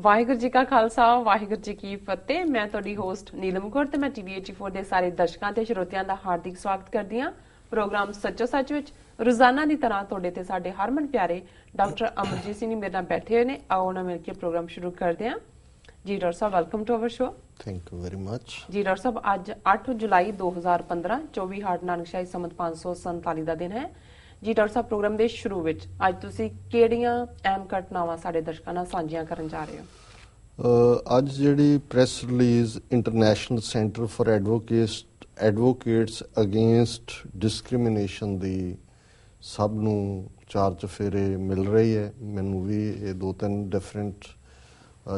ਵਾਹਿਗੁਰੂ ਜੀ ਕਾ ਖਾਲਸਾ ਵਾਹਿਗੁਰੂ ਜੀ ਕੀ ਫਤਿਹ। ਮੈਂ ਤੁਹਾਡੀ ਹੋਸਟ ਨੀਲਮ ਕੌਰ ਤੇ ਮੈਂ ਟੀਵੀ 84 ਦੇ ਸਾਰੇ ਦਰਸ਼ਕਾਂ ਤੇ ਸਰੋਤਿਆਂ ਦਾ ਹਾਰਦਿਕ ਸਵਾਗਤ ਕਰਦੀ ਹਾਂ ਪ੍ਰੋਗਰਾਮ ਸੱਚੋ ਸੱਚ ਵਿੱਚ। ਰੋਜ਼ਾਨਾ ਦੀ ਤਰ੍ਹਾਂ ਤੁਹਾਡੇ ਤੇ ਸਾਡੇ ਹਰਮਨ ਪਿਆਰੇ ਡਾਕਟਰ ਅਮਰਜੀਤ ਸਿੰਘ ਮੇਰੇ ਨਾਲ ਬੈਠੇ ਹੋਏ ਨੇ। ਆਓ ਉਹਨਾਂ ਮਿਲ ਕੇ ਪ੍ਰੋਗਰਾਮ ਸ਼ੁਰੂ ਕਰਦੇ ਹਾਂ। ਜੀ ਡਾਕਟਰ ਸਾਹਿਬ, welcome to our show. Thank you very much. ਜੀ ਡਾਕਟਰ ਸਾਹਿਬ, ਅੱਜ 8 ਜੁਲਾਈ 2015 24 ਹਾੜ ਨਾਨਕਸ਼ਾਹੀ ਸੰਮਤ 547 ਦਾ ਦਿਨ ਹੈ। ਜੀ ਡਾਕਟਰ ਸਾਹਿਬ, ਪ੍ਰੋਗਰਾਮ ਦੇ ਸ਼ੁਰੂ ਵਿੱਚ ਅੱਜ ਤੁਸੀਂ ਕਿਹੜੀਆਂ ਅਹਿਮ ਘਟਨਾਵਾਂ ਸਾਡੇ ਦਰਸ਼ਕਾਂ ਨਾਲ ਸਾਂਝੀਆਂ ਕਰਨ ਜਾ ਰਹੇ ਹੋ? ਅੱਜ ਜਿਹੜੀ press release international centre for advocates against discrimination ਦੀ ਸਭ ਨੂੰ ਚਾਰ ਚਫੇਰੇ ਮਿਲ ਰਹੀ ਹੈ। ਮੈਨੂੰ ਵੀ ਇਹ 2-3 ਡਿਫਰੈਂਟ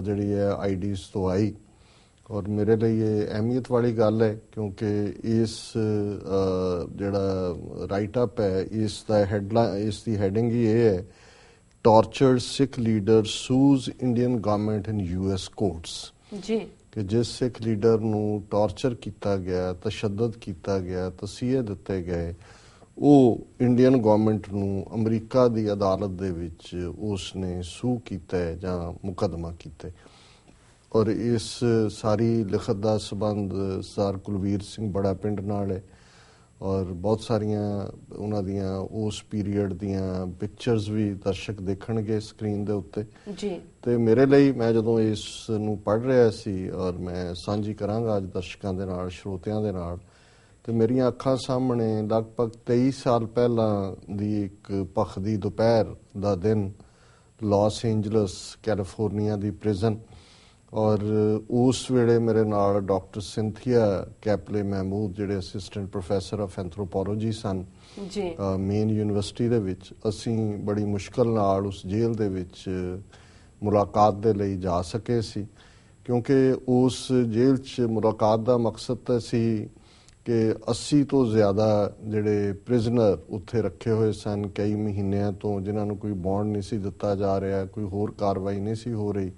ਜਿਹੜੀ ਹੈ ਆਈਡੀਜ਼ ਤੋਂ ਆਈ ਔਰ ਮੇਰੇ ਲਈ ਇਹ ਅਹਿਮੀਅਤ ਵਾਲੀ ਗੱਲ ਹੈ ਕਿਉਂਕਿ ਇਸ ਜਿਹੜਾ ਰਾਈਟ ਅਪ ਹੈ ਇਸ ਦਾ ਇਸ ਦੀ ਹੈਡਿੰਗ ਹੀ ਇਹ ਹੈ, ਟਾਰਚਰਡ ਸਿੱਖ ਲੀਡਰ ਸੂਜ਼ ਇੰਡੀਅਨ ਗਵਰਨਮੈਂਟ ਇਨ US ਕੋਰਟਸ। ਜੀ, ਕਿ ਜਿਸ ਸਿੱਖ ਲੀਡਰ ਨੂੰ ਟਾਰਚਰ ਕੀਤਾ ਗਿਆ, ਤਸ਼ੱਦਦ ਕੀਤਾ ਗਿਆ, ਤਸੀਹੇ ਦਿੱਤੇ ਗਏ, ਉਹ ਇੰਡੀਅਨ ਗਵਰਨਮੈਂਟ ਨੂੰ ਅਮਰੀਕਾ ਦੀ ਅਦਾਲਤ ਦੇ ਵਿੱਚ ਉਸ ਨੇ ਸੂ ਕੀਤਾ ਜਾਂ ਮੁਕੱਦਮਾ ਕੀਤਾ। ਔਰ ਇਸ ਸਾਰੀ ਲਿਖਤ ਦਾ ਸੰਬੰਧ ਸਰਦਾਰ ਕੁਲਵੀਰ ਸਿੰਘ ਬੜਾ ਪਿੰਡ ਨਾਲ ਹੈ ਔਰ ਬਹੁਤ ਸਾਰੀਆਂ ਉਹਨਾਂ ਦੀਆਂ ਉਸ ਪੀਰੀਅਡ ਦੀਆਂ ਪਿਕਚਰਸ ਵੀ ਦਰਸ਼ਕ ਦੇਖਣਗੇ ਸਕਰੀਨ ਦੇ ਉੱਤੇ। ਜੀ, ਤੇ ਮੇਰੇ ਲਈ ਮੈਂ ਜਦੋਂ ਇਸ ਨੂੰ ਪੜ੍ਹ ਰਿਹਾ ਸੀ ਔਰ ਮੈਂ ਸਾਂਝੀ ਕਰਾਂਗਾ ਅੱਜ ਦਰਸ਼ਕਾਂ ਦੇ ਨਾਲ, ਸਰੋਤਿਆਂ ਦੇ ਨਾਲ, ਤੇ ਮੇਰੀਆਂ ਅੱਖਾਂ ਸਾਹਮਣੇ ਲਗਭਗ 23 ਸਾਲ ਪਹਿਲਾਂ ਦੀ ਇੱਕ ਭਖਦੀ ਦੁਪਹਿਰ ਦਾ ਦਿਨ, ਲਾਸ ਏਂਜਲਸ ਕੈਲੀਫੋਰਨੀਆ ਦੀ ਪ੍ਰਿਜ਼ਨ। ਔਰ ਉਸ ਵੇਲੇ ਮੇਰੇ ਨਾਲ ਡਾਕਟਰ ਸਿੰਥੀਆ ਕੈਪਲੇ ਮਹਿਮੂਦ ਜਿਹੜੇ ਅਸਿਸਟੈਂਟ ਪ੍ਰੋਫੈਸਰ ਆਫ ਐਂਥਰੋਪੋਲੋਜੀ ਸਨ ਮੇਨ ਯੂਨੀਵਰਸਿਟੀ ਦੇ ਵਿੱਚ, ਅਸੀਂ ਬੜੀ ਮੁਸ਼ਕਲ ਨਾਲ ਉਸ ਜੇਲ੍ਹ ਦੇ ਵਿੱਚ ਮੁਲਾਕਾਤ ਦੇ ਲਈ ਜਾ ਸਕੇ ਸੀ ਕਿਉਂਕਿ ਉਸ ਜੇਲ੍ਹ 'ਚ ਮੁਲਾਕਾਤ ਦਾ ਮਕਸਦ ਤਾਂ ਸੀ ਕਿ 80 ਤੋਂ ਜ਼ਿਆਦਾ ਜਿਹੜੇ ਪ੍ਰਿਜ਼ਨਰ ਉੱਥੇ ਰੱਖੇ ਹੋਏ ਸਨ ਕਈ ਮਹੀਨਿਆਂ ਤੋਂ, ਜਿਨ੍ਹਾਂ ਨੂੰ ਕੋਈ ਬੌਂਡ ਨਹੀਂ ਸੀ ਦਿੱਤਾ ਜਾ ਰਿਹਾ, ਕੋਈ ਹੋਰ ਕਾਰਵਾਈ ਨਹੀਂ ਸੀ ਹੋ ਰਹੀ।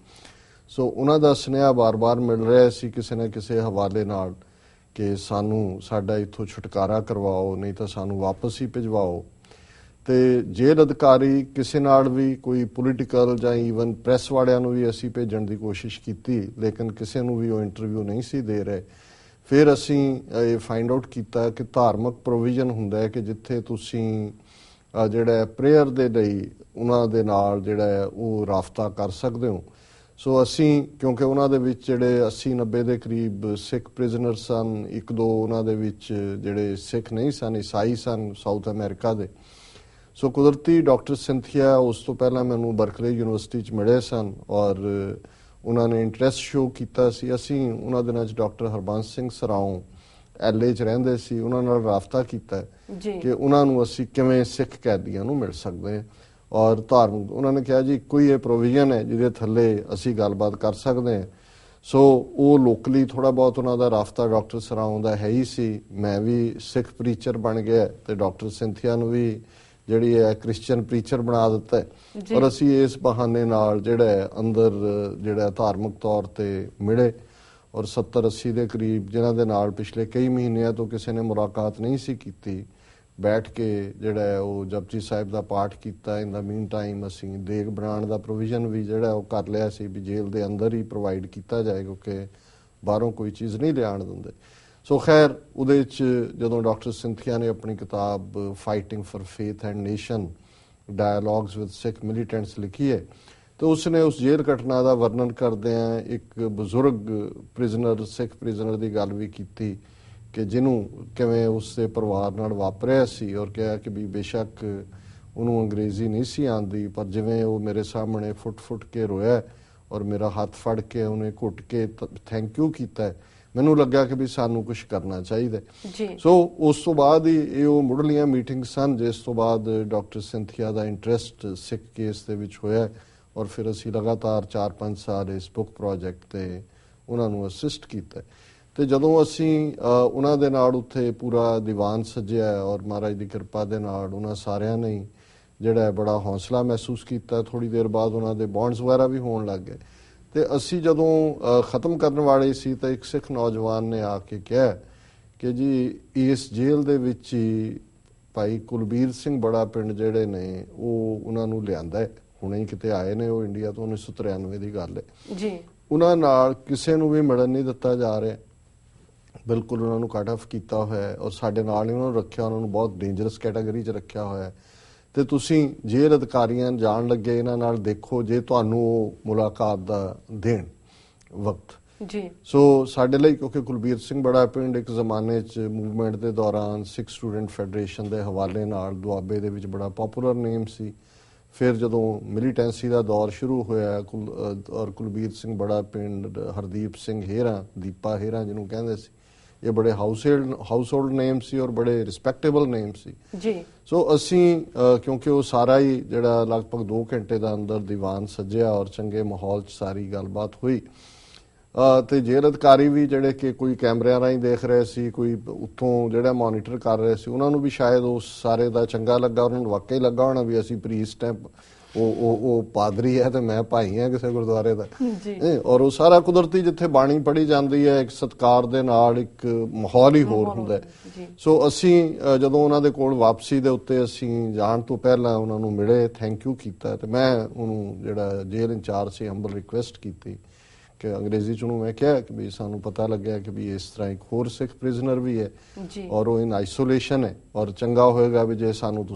ਸੋ ਉਹਨਾਂ ਦਾ ਸੁਨੇਹਾ ਬਾਰ-ਬਾਰ ਮਿਲ ਰਿਹਾ ਸੀ ਕਿਸੇ ਨਾ ਕਿਸੇ ਹਵਾਲੇ ਨਾਲ ਕਿ ਸਾਨੂੰ ਸਾਡਾ ਇੱਥੋਂ ਛੁਟਕਾਰਾ ਕਰਵਾਓ, ਨਹੀਂ ਤਾਂ ਸਾਨੂੰ ਵਾਪਸ ਹੀ ਭਿਜਵਾਓ। ਤੇ ਜੇਲ੍ਹ ਅਧਿਕਾਰੀ ਕਿਸੇ ਨਾਲ ਵੀ ਕੋਈ ਪੋਲੀਟੀਕਲ ਜਾਂ ਈਵਨ ਪ੍ਰੈਸ ਵਾਲਿਆਂ ਨੂੰ ਵੀ ਅਸੀਂ ਭੇਜਣ ਦੀ ਕੋਸ਼ਿਸ਼ ਕੀਤੀ, ਲੇਕਿਨ ਕਿਸੇ ਨੂੰ ਵੀ ਉਹ ਇੰਟਰਵਿਊ ਨਹੀਂ ਸੀ ਦੇ ਰਹੇ। ਫਿਰ ਅਸੀਂ ਇਹ ਫਾਈਂਡ ਆਊਟ ਕੀਤਾ ਕਿ ਧਾਰਮਿਕ ਪ੍ਰੋਵੀਜ਼ਨ ਹੁੰਦਾ ਹੈ ਕਿ ਜਿੱਥੇ ਤੁਸੀਂ ਜਿਹੜਾ ਪ੍ਰੇਅਰ ਦੇ ਲਈ ਉਹਨਾਂ ਦੇ ਨਾਲ ਜਿਹੜਾ ਉਹ ਰਾਬਤਾ ਕਰ ਸਕਦੇ ਹੋ। ਸੋ ਅਸੀਂ ਕਿਉਂਕਿ ਉਹਨਾਂ ਦੇ ਵਿੱਚ ਜਿਹੜੇ 80-90 ਦੇ ਕਰੀਬ ਸਿੱਖ ਪ੍ਰਿਜ਼ਨਰ ਸਨ, 1-2 ਉਹਨਾਂ ਦੇ ਵਿੱਚ ਜਿਹੜੇ ਸਿੱਖ ਨਹੀਂ ਸਨ, ਈਸਾਈ ਸਨ ਸਾਊਥ ਅਮਰੀਕਾ ਦੇ। ਸੋ ਕੁਦਰਤੀ ਡਾਕਟਰ ਸਿੰਥੀਆ ਉਸ ਤੋਂ ਪਹਿਲਾਂ ਮੈਨੂੰ ਬਰਕਲੇ ਯੂਨੀਵਰਸਿਟੀ 'ਚ ਮਿਲੇ ਸਨ ਔਰ ਉਹਨਾਂ ਨੇ ਇੰਟਰਸਟ ਸ਼ੋਅ ਕੀਤਾ ਸੀ। ਅਸੀਂ ਉਹਨਾਂ ਦਿਨਾਂ 'ਚ ਡਾਕਟਰ ਹਰਬੰਸ ਸਿੰਘ ਸਰਾਓ LA 'ਚ ਰਹਿੰਦੇ ਸੀ, ਉਹਨਾਂ ਨਾਲ ਰਾਬਤਾ ਕੀਤਾ ਕਿ ਉਹਨਾਂ ਨੂੰ ਅਸੀਂ ਕਿਵੇਂ ਸਿੱਖ ਕੈਦੀਆਂ ਨੂੰ ਮਿਲ ਸਕਦੇ ਹਾਂ ਔਰ ਧਾਰਮਿਕ, ਉਹਨਾਂ ਨੇ ਕਿਹਾ ਜੀ ਇੱਕੋ ਹੀ ਇਹ ਪ੍ਰੋਵੀਜ਼ਨ ਹੈ ਜਿਹਦੇ ਥੱਲੇ ਅਸੀਂ ਗੱਲਬਾਤ ਕਰ ਸਕਦੇ ਹਾਂ। ਸੋ ਉਹ ਲੋਕਲੀ ਥੋੜ੍ਹਾ ਬਹੁਤ ਉਹਨਾਂ ਦਾ ਰਾਬਤਾ ਡਾਕਟਰ ਸਰਾਓ ਦਾ ਹੈ ਹੀ ਸੀ। ਮੈਂ ਵੀ ਸਿੱਖ ਪ੍ਰੀਚਰ ਬਣ ਗਿਆ ਤੇ ਡਾਕਟਰ ਸਿੰਥੀਆ ਨੂੰ ਵੀ ਜਿਹੜੀ ਹੈ ਕ੍ਰਿਸਚੀਅਨ ਪ੍ਰੀਚਰ ਬਣਾ ਦਿੱਤਾ ਔਰ ਅਸੀਂ ਇਸ ਬਹਾਨੇ ਨਾਲ ਜਿਹੜਾ ਅੰਦਰ ਜਿਹੜਾ ਧਾਰਮਿਕ ਤੌਰ ਤੇ ਮਿਲੇ ਔਰ 70-80 ਦੇ ਕਰੀਬ ਜਿਨ੍ਹਾਂ ਦੇ ਨਾਲ ਪਿਛਲੇ ਕਈ ਮਹੀਨਿਆਂ ਤੋਂ ਕਿਸੇ ਨੇ ਮੁਲਾਕਾਤ ਨਹੀਂ ਸੀ ਕੀਤੀ, ਬੈਠ ਕੇ ਜਿਹੜਾ ਉਹ ਜਪਜੀ ਸਾਹਿਬ ਦਾ ਪਾਠ ਕੀਤਾ। ਇਨ ਦਾ ਮੀਨ ਟਾਈਮ ਅਸੀਂ ਦੇਗ ਬਣਾਉਣ ਦਾ ਪ੍ਰੋਵੀਜ਼ਨ ਵੀ ਜਿਹੜਾ ਉਹ ਕਰ ਲਿਆ ਸੀ ਵੀ ਜੇਲ੍ਹ ਦੇ ਅੰਦਰ ਹੀ ਪ੍ਰੋਵਾਈਡ ਕੀਤਾ ਜਾਏ ਕਿਉਂਕਿ ਬਾਹਰੋਂ ਕੋਈ ਚੀਜ਼ ਨਹੀਂ ਲਿਆਉਣ ਦਿੰਦੇ। ਸੋ ਖੈਰ ਉਹਦੇ 'ਚ ਜਦੋਂ ਡਾਕਟਰ ਸਿੰਥੀਆ ਨੇ ਆਪਣੀ ਕਿਤਾਬ fighting for faith and nation dialogues with Sikh militants ਲਿਖੀ ਹੈ ਤੇ ਉਸਨੇ ਉਸ ਜੇਲ੍ਹ ਘਟਨਾ ਦਾ ਵਰਣਨ ਕਰਦਿਆਂ ਇੱਕ ਬਜ਼ੁਰਗ ਪ੍ਰਿਜ਼ਨਰ, ਸਿੱਖ ਪ੍ਰਿਜ਼ਨਰ ਦੀ ਗੱਲ ਵੀ ਕੀਤੀ ਕਿ ਜਿਹਨੂੰ ਕਿਵੇਂ ਉਸ ਦੇ ਪਰਿਵਾਰ ਨਾਲ ਵਾਪਰਿਆ ਸੀ ਔਰ ਕਿਹਾ ਕਿ ਵੀ ਬੇਸ਼ੱਕ ਉਹਨੂੰ ਅੰਗਰੇਜ਼ੀ ਨਹੀਂ ਸੀ ਆਉਂਦੀ ਪਰ ਜਿਵੇਂ ਉਹ ਮੇਰੇ ਸਾਹਮਣੇ ਫੁੱਟ ਕੇ ਰੋਇਆ ਔਰ ਮੇਰਾ ਹੱਥ ਫੜ ਕੇ ਉਹਨੇ ਘੁੱਟ ਕੇ ਥੈਂਕ ਯੂ ਕੀਤਾ, ਮੈਨੂੰ ਲੱਗਾ ਕਿ ਵੀ ਸਾਨੂੰ ਕੁਝ ਕਰਨਾ ਚਾਹੀਦਾ। ਸੋ ਉਸ ਤੋਂ ਬਾਅਦ ਹੀ ਇਹ ਉਹ ਮੁੱਢਲੀਆਂ ਮੀਟਿੰਗ ਸਨ ਜਿਸ ਤੋਂ ਬਾਅਦ ਡਾਕਟਰ ਸਿੰਥੀਆ ਦਾ ਇੰਟਰਸਟ ਸਿੱਖ ਕੇਸ ਦੇ ਵਿੱਚ ਹੋਇਆ ਔਰ ਫਿਰ ਅਸੀਂ ਲਗਾਤਾਰ 4-5 ਸਾਲ ਇਸ ਬੁੱਕ ਪ੍ਰੋਜੈਕਟ ਤੇ ਉਹਨਾਂ ਨੂੰ ਅਸਿਸਟ ਕੀਤਾ। ਤੇ ਜਦੋਂ ਅਸੀਂ ਉਹਨਾਂ ਦੇ ਨਾਲ ਉੱਥੇ ਪੂਰਾ ਦੀਵਾਨ ਸਜਿਆ ਔਰ ਮਹਾਰਾਜ ਦੀ ਕਿਰਪਾ ਦੇ ਨਾਲ ਉਹਨਾਂ ਸਾਰਿਆਂ ਨੇ ਜਿਹੜਾ ਬੜਾ ਹੌਸਲਾ ਮਹਿਸੂਸ ਕੀਤਾ। ਥੋੜ੍ਹੀ ਦੇਰ ਬਾਅਦ ਉਹਨਾਂ ਦੇ ਬੌਂਡਸ ਵਗੈਰਾ ਵੀ ਹੋਣ ਲੱਗ ਗਏ ਤੇ ਅਸੀਂ ਜਦੋਂ ਖ਼ਤਮ ਕਰਨ ਵਾਲੇ ਸੀ ਤਾਂ ਇੱਕ ਸਿੱਖ ਨੌਜਵਾਨ ਨੇ ਆ ਕੇ ਕਿਹਾ ਕਿ ਜੀ ਇਸ ਜੇਲ੍ਹ ਦੇ ਵਿੱਚ ਹੀ ਭਾਈ ਕੁਲਬੀਰ ਸਿੰਘ ਬੜਾ ਪਿੰਡ ਜਿਹੜੇ ਨੇ ਉਹ ਉਹਨਾਂ ਨੂੰ ਲਿਆਂਦਾ ਹੁਣੇ ਹੀ ਕਿਤੇ ਆਏ ਨੇ, ਉਹ ਇੰਡੀਆ ਤੋਂ 1993 ਦੀ ਗੱਲ ਹੈ ਜੀ। ਉਹਨਾਂ ਨਾਲ ਕਿਸੇ ਨੂੰ ਵੀ ਮਿਲਣ ਨਹੀਂ ਦਿੱਤਾ ਜਾ ਰਿਹਾ, ਬਿਲਕੁਲ ਉਹਨਾਂ ਨੂੰ ਕੱਟ ਆਫ ਕੀਤਾ ਹੋਇਆ ਹੈ ਔਰ ਸਾਡੇ ਨਾਲ ਹੀ ਉਹਨਾਂ ਨੂੰ ਰੱਖਿਆ, ਉਹਨਾਂ ਨੂੰ ਬਹੁਤ ਡੇਂਜਰਸ ਕੈਟਾਗਰੀ 'ਚ ਰੱਖਿਆ ਹੋਇਆ ਹੈ। ਤੇ ਤੁਸੀਂ ਜੇਲ੍ਹ ਅਧਿਕਾਰੀਆਂ ਜਾਣ ਲੱਗੇ ਇਹਨਾਂ ਨਾਲ ਦੇਖੋ ਜੇ ਤੁਹਾਨੂੰ ਉਹ ਮੁਲਾਕਾਤ ਦਾ ਦੇਣ ਵਕਤ ਜੀ। ਸੋ ਸਾਡੇ ਲਈ, ਕਿਉਂਕਿ ਕੁਲਬੀਰ ਸਿੰਘ ਬੜਾ ਪਿੰਡ ਇੱਕ ਜ਼ਮਾਨੇ 'ਚ ਮੂਵਮੈਂਟ ਦੇ ਦੌਰਾਨ ਸਿੱਖ ਸਟੂਡੈਂਟ ਫੈਡਰੇਸ਼ਨ ਦੇ ਹਵਾਲੇ ਨਾਲ ਦੁਆਬੇ ਦੇ ਵਿੱਚ ਬੜਾ ਪਪੂਲਰ ਨੇਮ ਸੀ। ਫਿਰ ਜਦੋਂ ਮਿਲੀਟੈਂਸੀ ਦਾ ਦੌਰ ਸ਼ੁਰੂ ਹੋਇਆ ਔਰ ਕੁਲਬੀਰ ਸਿੰਘ ਬੜਾ ਪਿੰਡ, ਹਰਦੀਪ ਸਿੰਘ ਹੇਰਾ, ਦੀਪਾ ਹੇਰਾ ਜਿਹਨੂੰ ਕਹਿੰਦੇ ਸੀ, ਇਹ ਬੜੇ ਹਾਊਸਹੋਲਡ ਨੇਮ ਸੀ ਔਰ ਬੜੇ ਰਿਸਪੈਕਟੇਬਲ ਨੇਮ ਸੀ ਜੀ। ਸੋ ਅਸੀਂ ਕਿਉਂਕਿ ਉਹ ਸਾਰਾ ਹੀ ਜਿਹੜਾ ਲਗਭਗ 2 ਘੰਟੇ ਦਾ ਅੰਦਰ ਦੀਵਾਨ ਸੱਜਿਆ ਔਰ ਚੰਗੇ ਮਾਹੌਲ 'ਚ ਸਾਰੀ ਗੱਲਬਾਤ ਹੋਈ ਤੇ ਜੇਲ੍ਹ ਅਧਿਕਾਰੀ ਵੀ ਜਿਹੜੇ ਕਿ ਕੋਈ ਕੈਮਰਿਆਂ ਰਾਹੀਂ ਦੇਖ ਰਹੇ ਸੀ, ਕੋਈ ਉੱਥੋਂ ਜਿਹੜਾ ਮੋਨੀਟਰ ਕਰ ਰਹੇ ਸੀ, ਉਹਨਾਂ ਨੂੰ ਵੀ ਸ਼ਾਇਦ ਉਸ ਸਾਰੇ ਦਾ ਚੰਗਾ ਲੱਗਾ, ਉਹਨਾਂ ਨੂੰ ਵਾਕਈ ਲੱਗਾ ਹੋਣਾ ਵੀ ਅਸੀਂ ਪ੍ਰੀਸਟ ਹੈ, ਉਹ ਪਾਦਰੀ ਹੈ ਤੇ ਮੈਂ ਭਾਈ ਹਾਂ ਕਿਸੇ ਗੁਰਦੁਆਰੇ ਦਾ ਜੀ। ਔਰ ਉਹ ਸਾਰਾ ਕੁਦਰਤੀ ਜਿੱਥੇ ਬਾਣੀ ਪੜ੍ਹੀ ਜਾਂਦੀ ਹੈ ਇੱਕ ਸਤਿਕਾਰ ਦੇ ਨਾਲ ਇੱਕ ਮਾਹੌਲ ਹੀ ਹੋਰ ਹੁੰਦਾ ਹੈ। ਸੋ ਅਸੀਂ ਜਦੋਂ ਉਹਨਾਂ ਦੇ ਕੋਲ ਵਾਪਸੀ ਦੇ ਉੱਤੇ ਅਸੀਂ ਜਾਣ ਤੋਂ ਪਹਿਲਾਂ ਉਹਨਾਂ ਨੂੰ ਮਿਲੇ, ਥੈਂਕ ਯੂ ਕੀਤਾ ਤੇ ਮੈਂ ਉਹਨੂੰ ਜਿਹੜਾ ਜੇਲ੍ਹ ਇੰਚਾਰਜ ਸੀ ਹੰਬਲ ਰਿਕੁਐਸਟ ਕੀਤੀ ਕਿ ਅੰਗਰੇਜ਼ੀ 'ਚ ਉਹਨੂੰ ਮੈਂ ਕਿਹਾ ਕਿ ਵੀ ਸਾਨੂੰ ਪਤਾ ਲੱਗਿਆ ਕਿ ਵੀ ਇਸ ਤਰ੍ਹਾਂ ਇੱਕ ਹੋਰ ਸਿੱਖ ਪ੍ਰਿਜ਼ਨਰ ਵੀ ਹੈ ਔਰ ਉਹ ਇਨ ਆਈਸੋਲੇਸ਼ਨ ਹੈ ਔਰ ਚੰਗਾ ਹੋਏਗਾ ਵੀ ਜੇ ਸਾਨੂੰ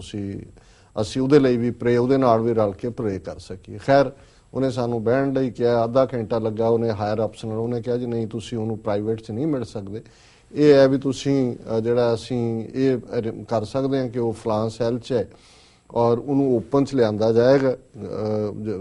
ਅਸੀਂ ਉਹਦੇ ਲਈ ਵੀ ਉਹਦੇ ਨਾਲ ਵੀ ਰਲ ਕੇ ਪ੍ਰੇ ਕਰ ਸਕੀਏ। ਖੈਰ ਉਹਨੇ ਸਾਨੂੰ ਬਹਿਣ ਲਈ ਕਿਹਾ, ਅੱਧਾ ਘੰਟਾ ਲੱਗਾ, ਉਹਨੇ ਹਾਇਰ ਅਫਸਰ ਨਾਲ ਉਹਨੇ ਕਿਹਾ ਜੀ ਨਹੀਂ ਤੁਸੀਂ ਉਹਨੂੰ ਪ੍ਰਾਈਵੇਟ 'ਚ ਨਹੀਂ ਮਿਲ ਸਕਦੇ, ਇਹ ਹੈ ਵੀ ਤੁਸੀਂ ਜਿਹੜਾ ਅਸੀਂ ਇਹ ਕਰ ਸਕਦੇ ਹਾਂ ਕਿ ਉਹ ਫਲਾਂ ਸੈੱਲ 'ਚ ਹੈ ਔਰ ਉਹਨੂੰ ਓਪਨ 'ਚ ਲਿਆਂਦਾ ਜਾਏਗਾ,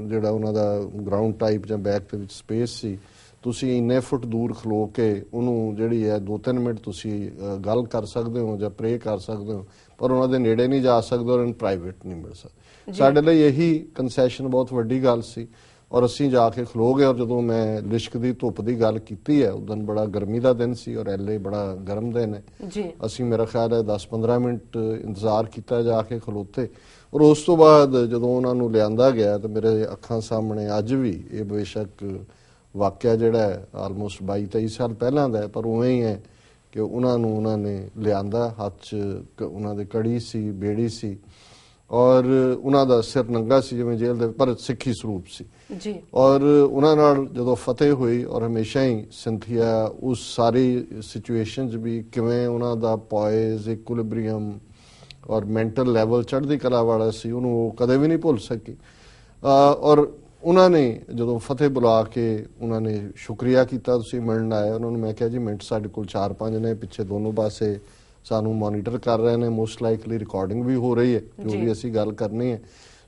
ਜਿਹੜਾ ਉਹਨਾਂ ਦਾ ਗਰਾਊਂਡ ਟਾਈਪ ਜਾਂ ਬੈਕ ਦੇ ਵਿੱਚ ਸਪੇਸ ਸੀ, ਤੁਸੀਂ ਇੰਨੇ ਫੁੱਟ ਦੂਰ ਖਲੋ ਕੇ ਉਹਨੂੰ ਜਿਹੜੀ ਹੈ 2-3 ਮਿੰਟ ਤੁਸੀਂ ਗੱਲ ਕਰ ਸਕਦੇ ਹੋ ਜਾਂ ਪ੍ਰੇ ਕਰ ਸਕਦੇ ਹੋ, ਪਰ ਉਹਨਾਂ ਦੇ ਨੇੜੇ ਨਹੀਂ ਜਾ ਸਕਦੇ ਔਰ ਪ੍ਰਾਈਵੇਟ ਨਹੀਂ ਮਿਲ ਸਕਦਾ। ਸਾਡੇ ਲਈ ਇਹੀ ਕੰਸੈਸ਼ਨ ਬਹੁਤ ਵੱਡੀ ਗੱਲ ਸੀ ਔਰ ਅਸੀਂ ਜਾ ਕੇ ਖਲੋ ਗਏ। ਔਰ ਜਦੋਂ ਮੈਂ ਲਿਸ਼ਕ ਦੀ ਧੁੱਪ ਦੀ ਗੱਲ ਕੀਤੀ ਹੈ, ਉਦੋਂ ਬੜਾ ਗਰਮੀ ਦਾ ਦਿਨ ਸੀ ਔਰ ਐਲੇ ਬੜਾ ਗਰਮ ਦਿਨ ਹੈ, ਅਸੀਂ ਮੇਰਾ ਖਿਆਲ ਹੈ 10-15 ਮਿੰਟ ਇੰਤਜ਼ਾਰ ਕੀਤਾ, ਜਾ ਕੇ ਖਲੋਤੇ ਔਰ ਉਸ ਤੋਂ ਬਾਅਦ ਜਦੋਂ ਉਹਨਾਂ ਨੂੰ ਲਿਆਂਦਾ ਗਿਆ ਤਾਂ ਮੇਰੇ ਅੱਖਾਂ ਸਾਹਮਣੇ ਅੱਜ ਵੀ ਇਹ ਬੇਸ਼ੱਕ ਵਾਕਿਆ ਜਿਹੜਾ ਹੈ ਆਲਮੋਸਟ 22-23 ਸਾਲ ਪਹਿਲਾਂ ਦਾ ਹੈ, ਪਰ ਉਵੇਂ ਹੀ ਹੈ ਕਿ ਉਹਨਾਂ ਨੇ ਲਿਆਂਦਾ, ਹੱਥ 'ਚ ਉਹਨਾਂ ਦੇ ਕੜੀ ਸੀ, ਬੇੜੀ ਸੀ ਔਰ ਉਹਨਾਂ ਦਾ ਸਿਰ ਨੰਗਾ ਸੀ ਜਿਵੇਂ ਜੇਲ੍ਹ ਦੇ, ਪਰ ਸਿੱਖੀ ਸਰੂਪ ਸੀ ਜੀ। ਔਰ ਉਹਨਾਂ ਨਾਲ ਜਦੋਂ ਫਤਿਹ ਹੋਈ ਔਰ ਹਮੇਸ਼ਾ ਹੀ ਸਿੰਥੀਆ ਉਸ ਸਾਰੀ ਸਿਚੁਏਸ਼ਨ 'ਚ ਵੀ ਕਿਵੇਂ ਉਹਨਾਂ ਦਾ ਪੋਇਜ਼, ਇਕੁਇਲਿਬਰੀਅਮ ਔਰ ਮੈਂਟਲ ਲੈਵਲ ਚੜ੍ਹਦੀ ਕਲਾ ਵਾਲਾ ਸੀ, ਉਹਨੂੰ ਉਹ ਕਦੇ ਵੀ ਨਹੀਂ ਭੁੱਲ ਸਕੀ। ਔਰ ਉਹਨਾਂ ਨੇ ਜਦੋਂ ਫਤਿਹ ਬੁਲਾ ਕੇ ਉਹਨਾਂ ਨੇ ਸ਼ੁਕਰੀਆ ਕੀਤਾ, ਤੁਸੀਂ ਮਿਲਣ ਆਏ। ਉਹਨਾਂ ਨੂੰ ਮੈਂ ਕਿਹਾ ਜੀ ਮਿੰਟ ਸਾਡੇ ਕੋਲ 4-5 ਨੇ, ਪਿੱਛੇ ਦੋਨੋਂ ਪਾਸੇ ਸਾਨੂੰ ਮੋਨੀਟਰ ਕਰ ਰਹੇ ਨੇ, ਮੋਸਟ ਲਾਈਕਲੀ ਰਿਕਾਰਡਿੰਗ ਵੀ ਹੋ ਰਹੀ ਹੈ ਜੋ ਵੀ ਅਸੀਂ ਗੱਲ ਕਰਨੀ ਹੈ,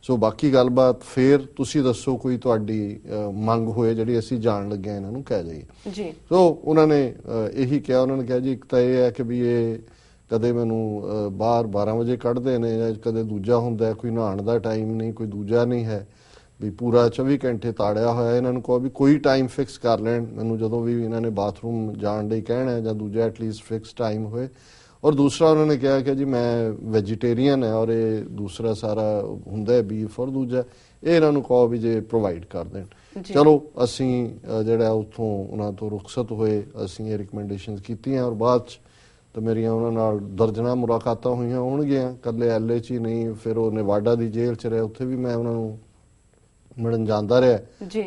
ਸੋ ਬਾਕੀ ਗੱਲਬਾਤ ਫੇਰ ਤੁਸੀਂ ਦੱਸੋ ਕੋਈ ਤੁਹਾਡੀ ਮੰਗ ਹੋਏ ਜਿਹੜੀ ਅਸੀਂ ਜਾਣ ਲੱਗੇ ਇਹਨਾਂ ਨੂੰ ਕਹਿ ਜਾਈਏ ਜੀ। ਸੋ ਉਹਨਾਂ ਨੇ ਇਹੀ ਕਿਹਾ, ਉਹਨਾਂ ਨੇ ਕਿਹਾ ਜੀ ਇੱਕ ਤਾਂ ਇਹ ਹੈ ਕਿ ਵੀ ਇਹ ਕਦੇ ਮੈਨੂੰ ਬਾਹਰ 12 ਵਜੇ ਕੱਢਦੇ ਨੇ ਜਾਂ ਕਦੇ ਦੂਜਾ ਹੁੰਦਾ, ਕੋਈ ਨਹਾਉਣ ਦਾ ਟਾਈਮ ਨਹੀਂ, ਕੋਈ ਦੂਜਾ ਨਹੀਂ ਹੈ, ਵੀ ਪੂਰਾ 24 ਘੰਟੇ ਤਾੜਿਆ ਹੋਇਆ। ਇਹਨਾਂ ਨੂੰ ਕਹੋ ਵੀ ਕੋਈ ਟਾਈਮ ਫਿਕਸ ਕਰ ਲੈਣ, ਮੈਨੂੰ ਜਦੋਂ ਵੀ ਇਹਨਾਂ ਨੇ ਬਾਥਰੂਮ ਜਾਣ ਲਈ ਕਹਿਣਾ ਜਾਂ ਦੂਜਾ ਐਟਲੀਸਟ ਫਿਕਸ ਟਾਈਮ ਹੋਏ। ਔਰ ਦੂਸਰਾ ਉਹਨਾਂ ਨੇ ਕਿਹਾ ਕਿ ਜੀ ਮੈਂ ਵੈਜੀਟੇਰੀਅਨ ਹੈ ਔਰ ਇਹ ਦੂਸਰਾ ਸਾਰਾ ਹੁੰਦਾ ਹੈ ਬੀਫ, ਔਰ ਦੂਜਾ ਇਹ ਇਹਨਾਂ ਨੂੰ ਕਹੋ ਵੀ ਜੇ ਪ੍ਰੋਵਾਈਡ ਕਰ ਦੇਣ। ਚਲੋ ਅਸੀਂ ਜਿਹੜਾ ਉੱਥੋਂ ਉਹਨਾਂ ਤੋਂ ਰੁਖਸਤ ਹੋਏ, ਅਸੀਂ ਇਹ ਰਿਕਮੈਂਡੇਸ਼ਨਸ ਕੀਤੀਆਂ ਔਰ ਬਾਅਦ 'ਚ ਤਾਂ ਮੇਰੀਆਂ ਉਹਨਾਂ ਨਾਲ ਦਰਜਨਾਂ ਮੁਲਾਕਾਤਾਂ ਹੋਈਆਂ ਹੋਣਗੀਆਂ, ਇਕੱਲੇ ਐਲਏ 'ਚ ਹੀ ਨਹੀਂ, ਫਿਰ ਉਹ ਨੇਵਾਡਾ ਦੀ ਜੇਲ੍ਹ 'ਚ ਰਹੇ, ਉੱਥੇ ਵੀ ਮੈਂ ਉਹਨਾਂ ਨੂੰ ਮਿਲਣ ਜਾਂਦਾ ਰਿਹਾ,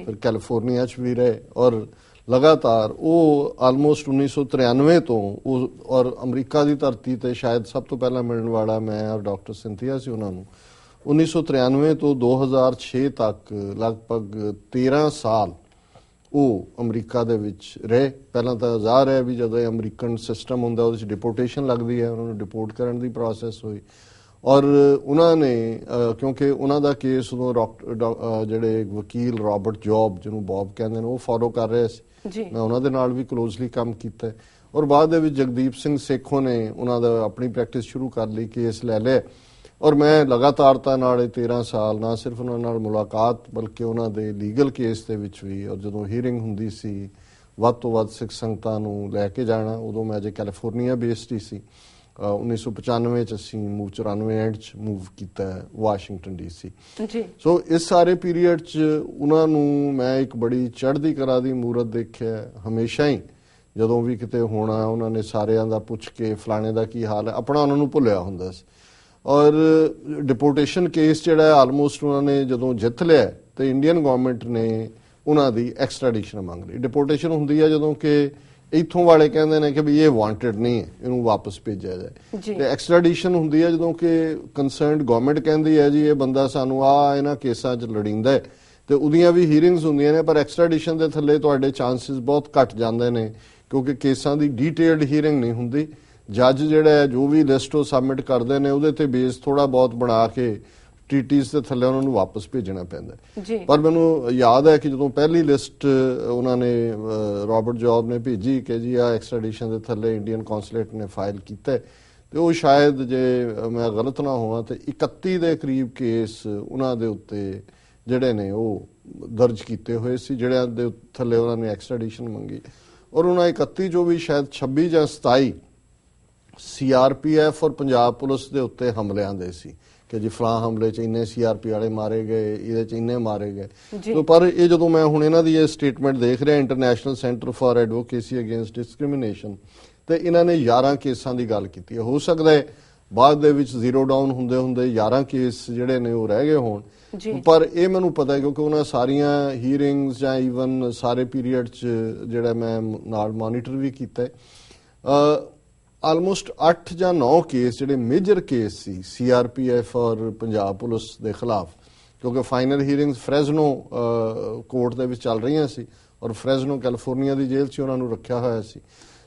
ਫਿਰ ਕੈਲੀਫੋਰਨੀਆ 'ਚ ਵੀ ਰਹੇ ਔਰ ਲਗਾਤਾਰ ਉਹ ਆਲਮੋਸਟ 1993 ਤੋਂ ਉਹ ਔਰ ਅਮਰੀਕਾ ਦੀ ਧਰਤੀ ਤੇ ਸ਼ਾਇਦ ਸਭ ਤੋਂ ਪਹਿਲਾਂ ਮਿਲਣ ਵਾਲਾ ਮੈਂ ਔਰ ਡਾਕਟਰ ਸਿੰਥੀਆ ਸੀ ਉਹਨਾਂ ਨੂੰ। 1993 ਤੋਂ 2006 ਤੱਕ ਲਗਭਗ 13 ਸਾਲ ਉਹ ਅਮਰੀਕਾ ਦੇ ਵਿੱਚ ਰਹੇ। ਪਹਿਲਾਂ ਤਾਂ ਜ਼ਾਹਰ ਹੈ ਵੀ ਜਦੋਂ ਅਮਰੀਕਨ ਸਿਸਟਮ ਹੁੰਦਾ ਉਹਦੇ 'ਚ ਡਿਪੋਰਟੇਸ਼ਨ ਲੱਗਦੀ ਹੈ, ਉਹਨਾਂ ਨੂੰ ਡਿਪੋਰਟ ਕਰਨ ਦੀ ਪ੍ਰੋਸੈਸ ਹੋਈ ਔਰ ਉਹਨਾਂ ਨੇ ਕਿਉਂਕਿ ਉਹਨਾਂ ਦਾ ਕੇਸ ਉਦੋਂ ਜਿਹੜੇ ਵਕੀਲ ਰਾਬਰਟ ਜੌਬ ਜਿਹਨੂੰ ਬੌਬ ਕਹਿੰਦੇ ਨੇ ਉਹ ਫੋਲੋ ਕਰ ਰਹੇ ਸੀ, ਮੈਂ ਉਹਨਾਂ ਦੇ ਨਾਲ ਵੀ ਕਲੋਜ਼ਲੀ ਕੰਮ ਕੀਤਾ ਔਰ ਬਾਅਦ ਦੇ ਵਿੱਚ ਜਗਦੀਪ ਸਿੰਘ ਸੇਖੋਂ ਨੇ ਉਹਨਾਂ ਦਾ ਆਪਣੀ ਪ੍ਰੈਕਟਿਸ ਸ਼ੁਰੂ ਕਰ ਲਈ, ਕੇਸ ਲੈ ਲਿਆ ਔਰ ਮੈਂ ਲਗਾਤਾਰਤਾ ਨਾਲ 13 ਸਾਲ ਨਾ ਸਿਰਫ ਉਹਨਾਂ ਨਾਲ ਮੁਲਾਕਾਤ ਬਲਕਿ ਉਹਨਾਂ ਦੇ ਲੀਗਲ ਕੇਸ ਦੇ ਵਿੱਚ ਵੀ, ਔਰ ਜਦੋਂ ਹੀਅਰਿੰਗ ਹੁੰਦੀ ਸੀ ਵੱਧ ਤੋਂ ਵੱਧ ਸਿੱਖ ਸੰਗਤਾਂ ਨੂੰ ਲੈ ਕੇ ਜਾਣਾ। ਉਦੋਂ ਮੈਂ ਅਜੇ ਕੈਲੀਫੋਰਨੀਆ ਬੇਸਡ ਹੀ ਸੀ। 1995 ਚ ਅਸੀਂ 94 ਐਂਡ ਚ ਮੂਵ ਕੀਤਾ ਵਾਸ਼ਿੰਗਟਨ ਡੀਸੀ ਜੀ। ਸੋ ਇਸ ਸਾਰੇ ਪੀਰੀਅਡ ਚ ਉਹਨਾਂ ਨੂੰ ਮੈਂ ਇੱਕ ਬੜੀ ਚੜ੍ਹਦੀ ਕਲਾ ਦੀ ਮੂਰਤ ਦੇਖਿਆ। ਹਮੇਸ਼ਾ ਹੀ ਜਦੋਂ ਵੀ ਕਿਤੇ ਹੋਣਾ ਉਹਨਾਂ ਨੇ ਸਾਰਿਆਂ ਦਾ ਪੁੱਛ ਕੇ ਫਲਾਣੇ ਦਾ ਕੀ ਹਾਲ ਹੈ, ਆਪਣਾ ਉਹਨਾਂ ਨੂੰ ਭੁੱਲਿਆ ਹੁੰਦਾ ਸੀ। ਔਰ ਡਿਪੋਰਟੇਸ਼ਨ ਕੇਸ ਜਿਹੜਾ ਆਲਮੋਸਟ ਉਹਨਾਂ ਨੇ ਜਦੋਂ ਜਿੱਤ ਲਿਆ ਤੇ ਇੰਡੀਅਨ ਗਵਰਨਮੈਂਟ ਨੇ ਉਹਨਾਂ ਦੀ ਐਕਸਟ੍ਰੈਡੀਸ਼ਨ ਮੰਗ ਲਈ। ਡਿਪੋਰਟੇਸ਼ਨ ਹੁੰਦੀ ਹੈ ਜਦੋਂ ਕਿ ਇੱਥੋਂ ਵਾਲੇ ਕਹਿੰਦੇ ਨੇ ਕਿ ਵੀ ਇਹ ਵਾਂਟਡ ਨਹੀਂ ਹੈ, ਇਹਨੂੰ ਵਾਪਸ ਭੇਜਿਆ ਜਾਏ। ਤੇ ਐਕਸਟ੍ਰੈਡੀਸ਼ਨ ਹੁੰਦੀ ਹੈ ਜਦੋਂ ਕਿ ਕੰਸਰਨਡ ਗਵਰਨਮੈਂਟ ਕਹਿੰਦੀ ਹੈ ਜੀ ਇਹ ਬੰਦਾ ਸਾਨੂੰ ਇਹਨਾਂ ਕੇਸਾਂ 'ਚ ਲੜੀਂਦਾ ਹੈ ਤੇ ਉਹਦੀਆਂ ਵੀ ਹੀਅਰਿੰਗਸ ਹੁੰਦੀਆਂ ਨੇ, ਪਰ ਐਕਸਟ੍ਰੈਡੀਸ਼ਨ ਦੇ ਥੱਲੇ ਤੁਹਾਡੇ ਚਾਂਸਸ ਬਹੁਤ ਘੱਟ ਜਾਂਦੇ ਨੇ ਕਿਉਂਕਿ ਕੇਸਾਂ ਦੀ ਡੀਟੇਲਡ ਹੀਅਰਿੰਗ ਨਹੀਂ ਹੁੰਦੀ। ਜੱਜ ਜਿਹੜਾ ਹੈ ਜੋ ਵੀ ਲਿਸਟ ਉਹ ਸਬਮਿਟ ਕਰਦੇ ਨੇ ਉਹਦੇ ਤੇ ਬੇਸ ਥੋੜਾ ਬਹੁਤ ਬਣਾ ਕੇ ਟੀਟੀਜ਼ ਦੇ ਥੱਲੇ ਉਹਨਾਂ ਨੂੰ ਵਾਪਸ ਭੇਜਣਾ ਪੈਂਦਾ। ਪਰ ਮੈਨੂੰ ਯਾਦ ਹੈ ਕਿ ਜਦੋਂ ਪਹਿਲੀ ਲਿਸਟ ਉਹਨਾਂ ਨੇ ਰਾਬਰਟ ਜੌਬ ਨੇ ਭੇਜੀ ਕਿ ਜੀ ਆ ਐਕਸਟ੍ਰੈਡੀਸ਼ਨ ਦੇ ਥੱਲੇ ਇੰਡੀਅਨ ਕੌਂਸੂਲੇਟ ਨੇ ਫਾਈਲ ਕੀਤਾ ਤੇ ਉਹ ਸ਼ਾਇਦ ਜੇ ਮੈਂ ਗਲਤ ਨਾ ਹੋਵਾਂ ਤੇ 31 ਦੇ ਕਰੀਬ ਕੇਸ ਉਹਨਾਂ ਦੇ ਉੱਤੇ ਜਿਹੜੇ ਨੇ ਉਹ ਦਰਜ ਕੀਤੇ ਹੋਏ ਸੀ ਜਿਹੜਿਆਂ ਦੇ ਥੱਲੇ ਉਹਨਾਂ ਨੇ ਐਕਸਟ੍ਰੈਡੀਸ਼ਨ ਮੰਗੀ। ਔਰ ਉਹਨਾਂ 31 ਜੋ ਵੀ ਸ਼ਾਇਦ 26 ਜਾਂ 27 CRPF ਔਰ ਪੰਜਾਬ ਪੁਲਿਸ ਦੇ ਉੱਤੇ ਹਮਲਿਆਂ ਦੇ ਸੀ ਕਿ ਜੀ ਫਲਾਂ ਹਮਲੇ 'ਚ ਇੰਨੇ CRP ਵਾਲੇ ਮਾਰੇ ਗਏ, ਇਹਦੇ 'ਚ ਇੰਨੇ ਮਾਰੇ ਗਏ। ਪਰ ਇਹ ਜਦੋਂ ਮੈਂ ਹੁਣ ਇਹਨਾਂ ਦੀ ਇਹ ਸਟੇਟਮੈਂਟ ਦੇਖ ਰਿਹਾ international centre for advocacy against discrimination ਤੇ ਇਹਨਾਂ ਨੇ 11 ਕੇਸਾਂ ਦੀ ਗੱਲ ਕੀਤੀ ਹੈ। ਹੋ ਸਕਦਾ ਹੈ ਬਾਅਦ ਦੇ ਵਿੱਚ ਜ਼ੀਰੋ ਡਾਊਨ ਹੁੰਦੇ ਹੁੰਦੇ 11 ਕੇਸ ਜਿਹੜੇ ਨੇ ਉਹ ਰਹਿ ਗਏ ਹੋਣ, ਪਰ ਇਹ ਮੈਨੂੰ ਪਤਾ ਹੈ ਕਿਉਂਕਿ ਉਹਨਾਂ ਸਾਰੀਆਂ ਹੀਅਰਿੰਗਸ ਜਾਂ ਈਵਨ ਸਾਰੇ ਪੀਰੀਅਡ 'ਚ ਜਿਹੜਾ ਮੈਂ ਨਾਲ ਮੋਨੀਟਰ ਵੀ ਕੀਤਾ ਆਲਮੋਸਟ 8 ਜਾਂ 9 ਕੇਸ ਜਿਹੜੇ ਮੇਜਰ ਕੇਸ ਸੀ CRPF ਔਰ ਪੰਜਾਬ ਪੁਲਿਸ ਦੇ ਖਿਲਾਫ, ਕਿਉਂਕਿ ਫਾਈਨਲ ਹੀਅਰਿੰਗਸ ਫ੍ਰੈਜ਼ਨੋ ਕੋਰਟ ਦੇ ਵਿੱਚ ਚੱਲ ਰਹੀਆਂ ਸੀ ਔਰ ਫ੍ਰੈਜ਼ਨੋ ਕੈਲੀਫੋਰਨੀਆ ਦੀ ਜੇਲ੍ਹ 'ਚ ਉਹਨਾਂ ਨੂੰ ਰੱਖਿਆ ਹੋਇਆ ਸੀ।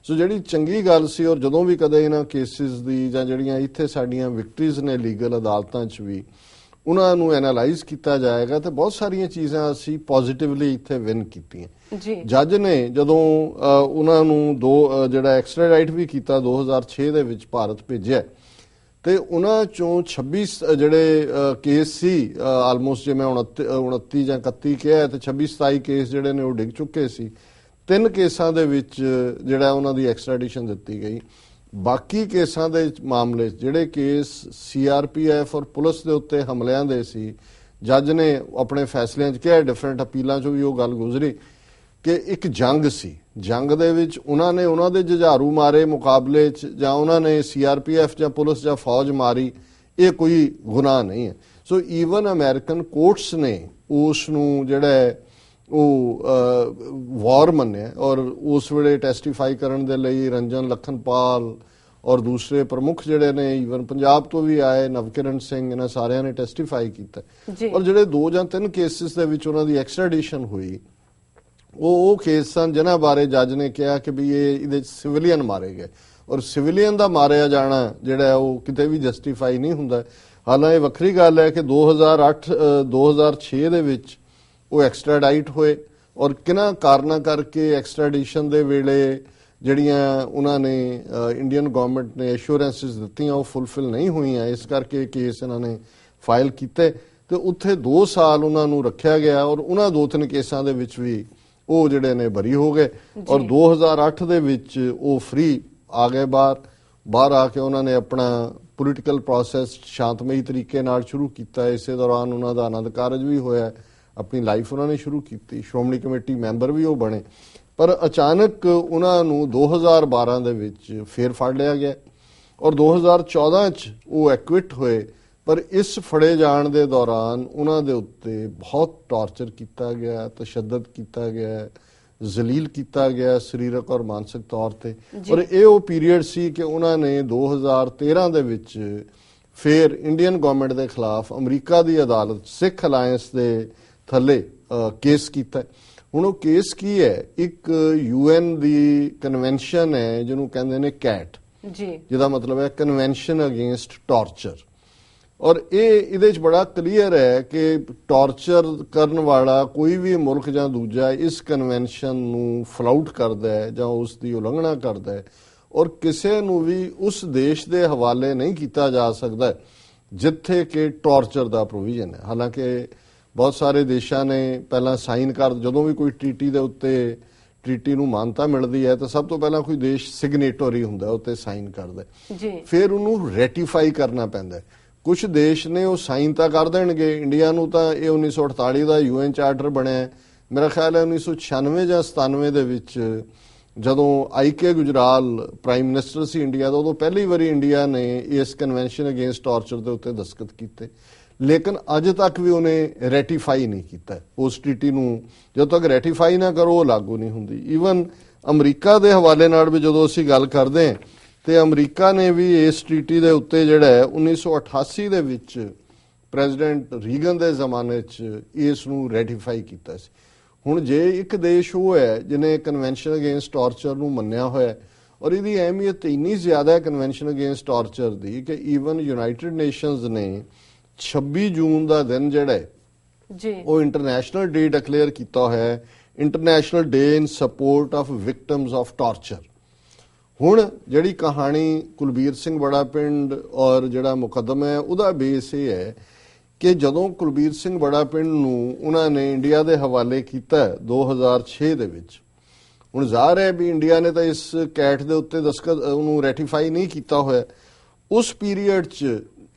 ਸੋ ਜਿਹੜੀ ਚੰਗੀ ਗੱਲ ਸੀ ਔਰ ਜਦੋਂ ਵੀ ਕਦੇ ਇਹਨਾਂ ਕੇਸਿਸ ਦੀ ਜਾਂ ਜਿਹੜੀਆਂ ਇੱਥੇ ਸਾਡੀਆਂ ਵਿਕਟਰੀਜ਼ ਨੇ ਲੀਗਲ ਅਦਾਲਤਾਂ 'ਚ ਵੀ ਉਹਨਾਂ ਨੂੰ ਐਨਾਲਾਈਜ਼ ਕੀਤਾ ਜਾਏਗਾ ਤੇ ਬਹੁਤ ਸਾਰੀਆਂ ਚੀਜ਼ਾਂ ਅਸੀਂ ਪੋਜ਼ਿਟਿਵਲੀ ਇੱਥੇ ਵਿਨ ਕੀਤੀਆਂ। ਜੱਜ ਨੇ ਜਦੋਂ ਉਹਨਾਂ ਨੂੰ ਜਿਹੜਾ ਐਕਸਟ੍ਰੈਡਾਈਟ ਵੀ ਕੀਤਾ 2006 ਦੇ ਵਿੱਚ ਭਾਰਤ ਭੇਜਿਆ ਤੇ ਉਹਨਾਂ ਚੋਂ 26 ਜਿਹੜੇ ਕੇਸ ਸੀ ਆਲਮੋਸਟ ਜੇ ਮੈਂ 29 ਜਾਂ 31 ਕਿਹਾ ਤੇ 26-27 ਕੇਸ ਜਿਹੜੇ ਨੇ ਉਹ ਡਿੱਗ ਚੁੱਕੇ ਸੀ। 3 ਕੇਸਾਂ ਦੇ ਵਿੱਚ ਜਿਹੜਾ ਉਹਨਾਂ ਦੀ ਐਕਸਟ੍ਰੈਡੀਸ਼ਨ ਦਿੱਤੀ ਗਈ। ਬਾਕੀ ਕੇਸਾਂ ਦੇ ਮਾਮਲੇ ਜਿਹੜੇ ਕੇਸ CRPF ਔਰ ਪੁਲਿਸ ਦੇ ਉੱਤੇ ਹਮਲਿਆਂ ਦੇ ਸੀ, ਜੱਜ ਨੇ ਆਪਣੇ ਫੈਸਲਿਆਂ 'ਚ ਕਿਹਾ, ਡਿਫਰੈਂਟ ਅਪੀਲਾਂ 'ਚੋਂ ਵੀ ਉਹ ਗੱਲ ਗੁਜ਼ਰੀ ਕਿ ਇੱਕ ਜੰਗ ਸੀ, ਜੰਗ ਦੇ ਵਿੱਚ ਉਹਨਾਂ ਨੇ ਉਹਨਾਂ ਦੇ ਜੁਝਾਰੂ ਮਾਰੇ ਮੁਕਾਬਲੇ 'ਚ ਜਾਂ ਉਹਨਾਂ ਨੇ CRPF ਜਾਂ ਪੁਲਿਸ ਜਾਂ ਫੌਜ ਮਾਰੀ, ਇਹ ਕੋਈ ਗੁਨਾਹ ਨਹੀਂ ਹੈ। ਸੋ ਈਵਨ ਅਮਰੀਕਨ ਕੋਰਟਸ ਨੇ ਉਸ ਨੂੰ ਜਿਹੜਾ ਉਹ ਵਾਰ ਮੰਨਿਆ ਔਰ ਉਸ ਵੇਲੇ ਟੈਸਟੀਫਾਈ ਕਰਨ ਦੇ ਲਈ ਰੰਜਨ ਲਖਨਪਾਲ ਔਰ ਦੂਸਰੇ ਪ੍ਰਮੁੱਖ ਜਿਹੜੇ ਨੇ ਈਵਨ ਪੰਜਾਬ ਤੋਂ ਵੀ ਆਏ, ਨਵਕਿਰਨ ਸਿੰਘ, ਇਹਨਾਂ ਸਾਰਿਆਂ ਨੇ ਟੈਸਟੀਫਾਈ ਕੀਤਾ। ਔਰ ਜਿਹੜੇ 2 ਜਾਂ 3 ਕੇਸਿਸ ਦੇ ਵਿੱਚ ਉਹਨਾਂ ਦੀ ਐਕਸਟ੍ਰੈਡੀਸ਼ਨ ਹੋਈ ਉਹ ਕੇਸ ਸਨ ਜਿਨ੍ਹਾਂ ਬਾਰੇ ਜੱਜ ਨੇ ਕਿਹਾ ਕਿ ਵੀ ਇਹਦੇ ਸਿਵਿਲੀਅਨ ਮਾਰੇ ਗਏ ਔਰ ਸਿਵਿਲੀਅਨ ਦਾ ਮਾਰਿਆ ਜਾਣਾ ਜਿਹੜਾ ਉਹ ਕਿਤੇ ਵੀ ਜਸਟੀਫਾਈ ਨਹੀਂ ਹੁੰਦਾ। ਹਾਲਾਂਕਿ ਇਹ ਵੱਖਰੀ ਗੱਲ ਹੈ ਕਿ 2008-2006 ਦੇ ਵਿੱਚ ਉਹ ਐਕਸਟ੍ਰੈਡਾਈਟ ਹੋਏ ਔਰ ਕਿਹਨਾਂ ਕਾਰਨਾਂ ਕਰਕੇ ਐਕਸਟ੍ਰੈਡੀਸ਼ਨ ਦੇ ਵੇਲੇ ਜਿਹੜੀਆਂ ਉਹਨਾਂ ਨੇ ਇੰਡੀਅਨ ਗਵਰਨਮੈਂਟ ਨੇ ਐਸ਼ੋਰੈਂਸਿਸ ਦਿੱਤੀਆਂ ਉਹ ਫੁੱਲਫਿਲ ਨਹੀਂ ਹੋਈਆਂ, ਇਸ ਕਰਕੇ ਕੇਸ ਇਹਨਾਂ ਨੇ ਫਾਈਲ ਕੀਤੇ ਤੇ ਉੱਥੇ 2 ਸਾਲ ਉਹਨਾਂ ਨੂੰ ਰੱਖਿਆ ਗਿਆ ਔਰ ਉਹਨਾਂ 2-3 ਕੇਸਾਂ ਦੇ ਵਿੱਚ ਵੀ ਉਹ ਜਿਹੜੇ ਨੇ ਬਰੀ ਹੋ ਗਏ ਔਰ 2008 ਦੇ ਵਿੱਚ ਉਹ ਫ੍ਰੀ ਆ ਗਏ ਬਾਹਰ ਆ ਕੇ ਉਹਨਾਂ ਨੇ ਆਪਣਾ ਪੋਲੀਟੀਕਲ ਪ੍ਰੋਸੈਸ ਸ਼ਾਂਤਮਈ ਤਰੀਕੇ ਨਾਲ ਸ਼ੁਰੂ ਕੀਤਾ। ਇਸੇ ਦੌਰਾਨ ਉਹਨਾਂ ਦਾ ਆਨੰਦ ਕਾਰਜ ਵੀ ਹੋਇਆ, ਆਪਣੀ ਲਾਈਫ ਉਹਨਾਂ ਨੇ ਸ਼ੁਰੂ ਕੀਤੀ, ਸ਼੍ਰੋਮਣੀ ਕਮੇਟੀ ਮੈਂਬਰ ਵੀ ਉਹ ਬਣੇ। ਪਰ ਅਚਾਨਕ ਉਹਨਾਂ ਨੂੰ 2012 ਦੇ ਵਿੱਚ ਫੇਰ ਫੜ ਲਿਆ ਗਿਆ ਔਰ 2014 'ਚ ਉਹ ਐਕਵਿਟ ਹੋਏ। ਪਰ ਇਸ ਫੜੇ ਜਾਣ ਦੇ ਦੌਰਾਨ ਉਹਨਾਂ ਦੇ ਉੱਤੇ ਬਹੁਤ ਟਾਰਚਰ ਕੀਤਾ ਗਿਆ, ਤਸ਼ੱਦਦ ਕੀਤਾ ਗਿਆ, ਜ਼ਲੀਲ ਕੀਤਾ ਗਿਆ ਸਰੀਰਕ ਔਰ ਮਾਨਸਿਕ ਤੌਰ ਤੇ। ਔਰ ਇਹ ਉਹ ਪੀਰੀਅਡ ਸੀ ਕਿ ਉਹਨਾਂ ਨੇ 2013 ਦੇ ਵਿੱਚ ਫੇਰ ਇੰਡੀਅਨ ਗਵਰਨਮੈਂਟ ਦੇ ਖਿਲਾਫ ਅਮਰੀਕਾ ਦੀ ਅਦਾਲਤ ਸਿੱਖ ਅਲਾਇੰਸ ਦੇ ਥੱਲੇ ਕੇਸ ਕੀਤਾ। ਹੁਣ ਉਹ ਕੇਸ ਕੀ ਹੈ, ਇੱਕ UN ਦੀ ਕਨਵੈਨਸ਼ਨ ਹੈ ਜਿਹਨੂੰ ਕਹਿੰਦੇ ਨੇ CAT, ਜਿਹਦਾ ਮਤਲਬ ਹੈ ਕਨਵੈਨਸ਼ਨ ਅਗੇਂਸਟ ਟਾਰਚਰ। ਔਰ ਇਹਦੇ 'ਚ ਬੜਾ ਕਲੀਅਰ ਹੈ ਕਿ ਟਾਰਚਰ ਕਰਨ ਵਾਲਾ ਕੋਈ ਵੀ ਮੁਲਕ ਜਾਂ ਦੂਜਾ ਇਸ ਕਨਵੈਨਸ਼ਨ ਨੂੰ ਫਲਾਊਟ ਕਰਦਾ ਹੈ ਜਾਂ ਉਸ ਦੀ ਉਲੰਘਣਾ ਕਰਦਾ ਹੈ ਔਰ ਕਿਸੇ ਨੂੰ ਵੀ ਉਸ ਦੇਸ਼ ਦੇ ਹਵਾਲੇ ਨਹੀਂ ਕੀਤਾ ਜਾ ਸਕਦਾ ਜਿੱਥੇ ਕਿ ਟਾਰਚਰ ਦਾ ਪ੍ਰੋਵੀਜ਼ਨ ਹੈ। ਹਾਲਾਂਕਿ ਬਹੁਤ ਸਾਰੇ ਦੇਸ਼ਾਂ ਨੇ ਪਹਿਲਾਂ ਸਾਈਨ ਜਦੋਂ ਵੀ ਕੋਈ ਟ੍ਰੀਟੀ ਦੇ ਉੱਤੇ ਟ੍ਰੀਟੀ ਨੂੰ ਮਾਨਤਾ ਮਿਲਦੀ ਹੈ ਤਾਂ ਸਭ ਤੋਂ ਪਹਿਲਾਂ ਕੋਈ ਦੇਸ਼ ਸਿਗਨੇਟਰੀ ਹੁੰਦਾ, ਉੱਤੇ ਸਾਈਨ ਕਰਦਾ, ਫਿਰ ਉਹਨੂੰ ਰੈਟੀਫਾਈ ਕਰਨਾ ਪੈਂਦਾ। ਕੁਝ ਦੇਸ਼ ਨੇ ਉਹ ਸਾਈਨ ਤਾਂ ਕਰ ਦੇਣਗੇ, ਇੰਡੀਆ ਨੂੰ ਤਾਂ ਇਹ 1948 ਦਾ UN ਚਾਰਟਰ ਬਣਿਆ, ਮੇਰਾ ਖਿਆਲ ਹੈ 1996 ਜਾਂ 97 ਦੇ ਵਿੱਚ ਜਦੋਂ ਆਈਕੇ ਗੁਜਰਾਲ ਪ੍ਰਾਈਮ ਮਿਨਿਸਟਰ ਸੀ ਇੰਡੀਆ ਦਾ, ਉਦੋਂ ਪਹਿਲੀ ਵਾਰੀ ਇੰਡੀਆ ਨੇ ਇਸ ਕਨਵੈਨਸ਼ਨ ਅਗੇਂਸਟ ਟਾਰਚਰ ਦੇ ਉੱਤੇ ਦਸਤਖਤ ਕੀਤੇ, ਲੇਕਿਨ ਅੱਜ ਤੱਕ ਵੀ ਉਹਨੇ ਰੈਟੀਫਾਈ ਨਹੀਂ ਕੀਤਾ। ਉਸ ਟ੍ਰੀਟੀ ਨੂੰ ਜਦੋਂ ਤੱਕ ਰੈਟੀਫਾਈ ਨਾ ਕਰੋ ਉਹ ਲਾਗੂ ਨਹੀਂ ਹੁੰਦੀ। ਈਵਨ ਅਮਰੀਕਾ ਦੇ ਹਵਾਲੇ ਨਾਲ ਵੀ ਜਦੋਂ ਅਸੀਂ ਗੱਲ ਕਰਦੇ ਹਾਂ ਤੇ ਅਮਰੀਕਾ ਨੇ ਵੀ ਇਸ ਟ੍ਰੀਟੀ ਦੇ ਉੱਤੇ ਜਿਹੜਾ ਹੈ 1988 ਦੇ ਵਿੱਚ ਪ੍ਰੈਜ਼ੀਡੈਂਟ ਰੀਗਨ ਦੇ ਜ਼ਮਾਨੇ 'ਚ ਇਸ ਨੂੰ ਰੈਟੀਫਾਈ ਕੀਤਾ ਸੀ। ਹੁਣ ਜੇ ਇੱਕ ਦੇਸ਼ ਉਹ ਹੈ ਜਿਹਨੇ ਕਨਵੈਨਸ਼ਨ ਅਗੇਂਸਟ ਟਾਰਚਰ ਨੂੰ ਮੰਨਿਆ ਹੋਇਆ ਔਰ ਇਹਦੀ ਅਹਿਮੀਅਤ ਇੰਨੀ ਜ਼ਿਆਦਾ ਹੈ ਕਨਵੈਨਸ਼ਨ ਅਗੇਂਸਟ ਟਾਰਚਰ ਦੀ ਕਿ ਈਵਨ ਯੂਨਾਈਟਿਡ ਨੇਸ਼ਨਸ ਨੇ 26 ਜੂਨ ਦਾ ਦਿਨ ਜਿਹੜਾ ਹੈ ਜੀ ਉਹ ਇੰਟਰਨੈਸ਼ਨਲ ਡੇ ਡਿਕਲੇਅਰ ਕੀਤਾ ਹੋਇਆ ਹੈ, international day in support of victims of torture. ਹੁਣ ਜਿਹੜੀ ਕਹਾਣੀ ਕੁਲਬੀਰ ਸਿੰਘ ਬੜਾ ਪਿੰਡ ਔਰ ਜਿਹੜਾ ਮੁਕੱਦਮਾ ਹੈ ਉਹਦਾ ਬੇਸ ਇਹ ਹੈ ਕਿ ਜਦੋਂ ਕੁਲਬੀਰ ਸਿੰਘ ਬੜਾ ਪਿੰਡ ਨੂੰ ਉਹਨਾਂ ਨੇ ਇੰਡੀਆ ਦੇ ਹਵਾਲੇ ਕੀਤਾ 2006 ਦੇ ਵਿੱਚ, ਹੁਣ ਜ਼ਾਹਰ ਹੈ ਵੀ ਇੰਡੀਆ ਨੇ ਤਾਂ ਇਸ ਕੈਟ ਦੇ ਉੱਤੇ ਦਸਤਖਤ ਉਹਨੂੰ ਰੈਟੀਫਾਈ ਨਹੀਂ ਕੀਤਾ ਹੋਇਆ। ਉਸ ਪੀਰੀਅਡ 'ਚ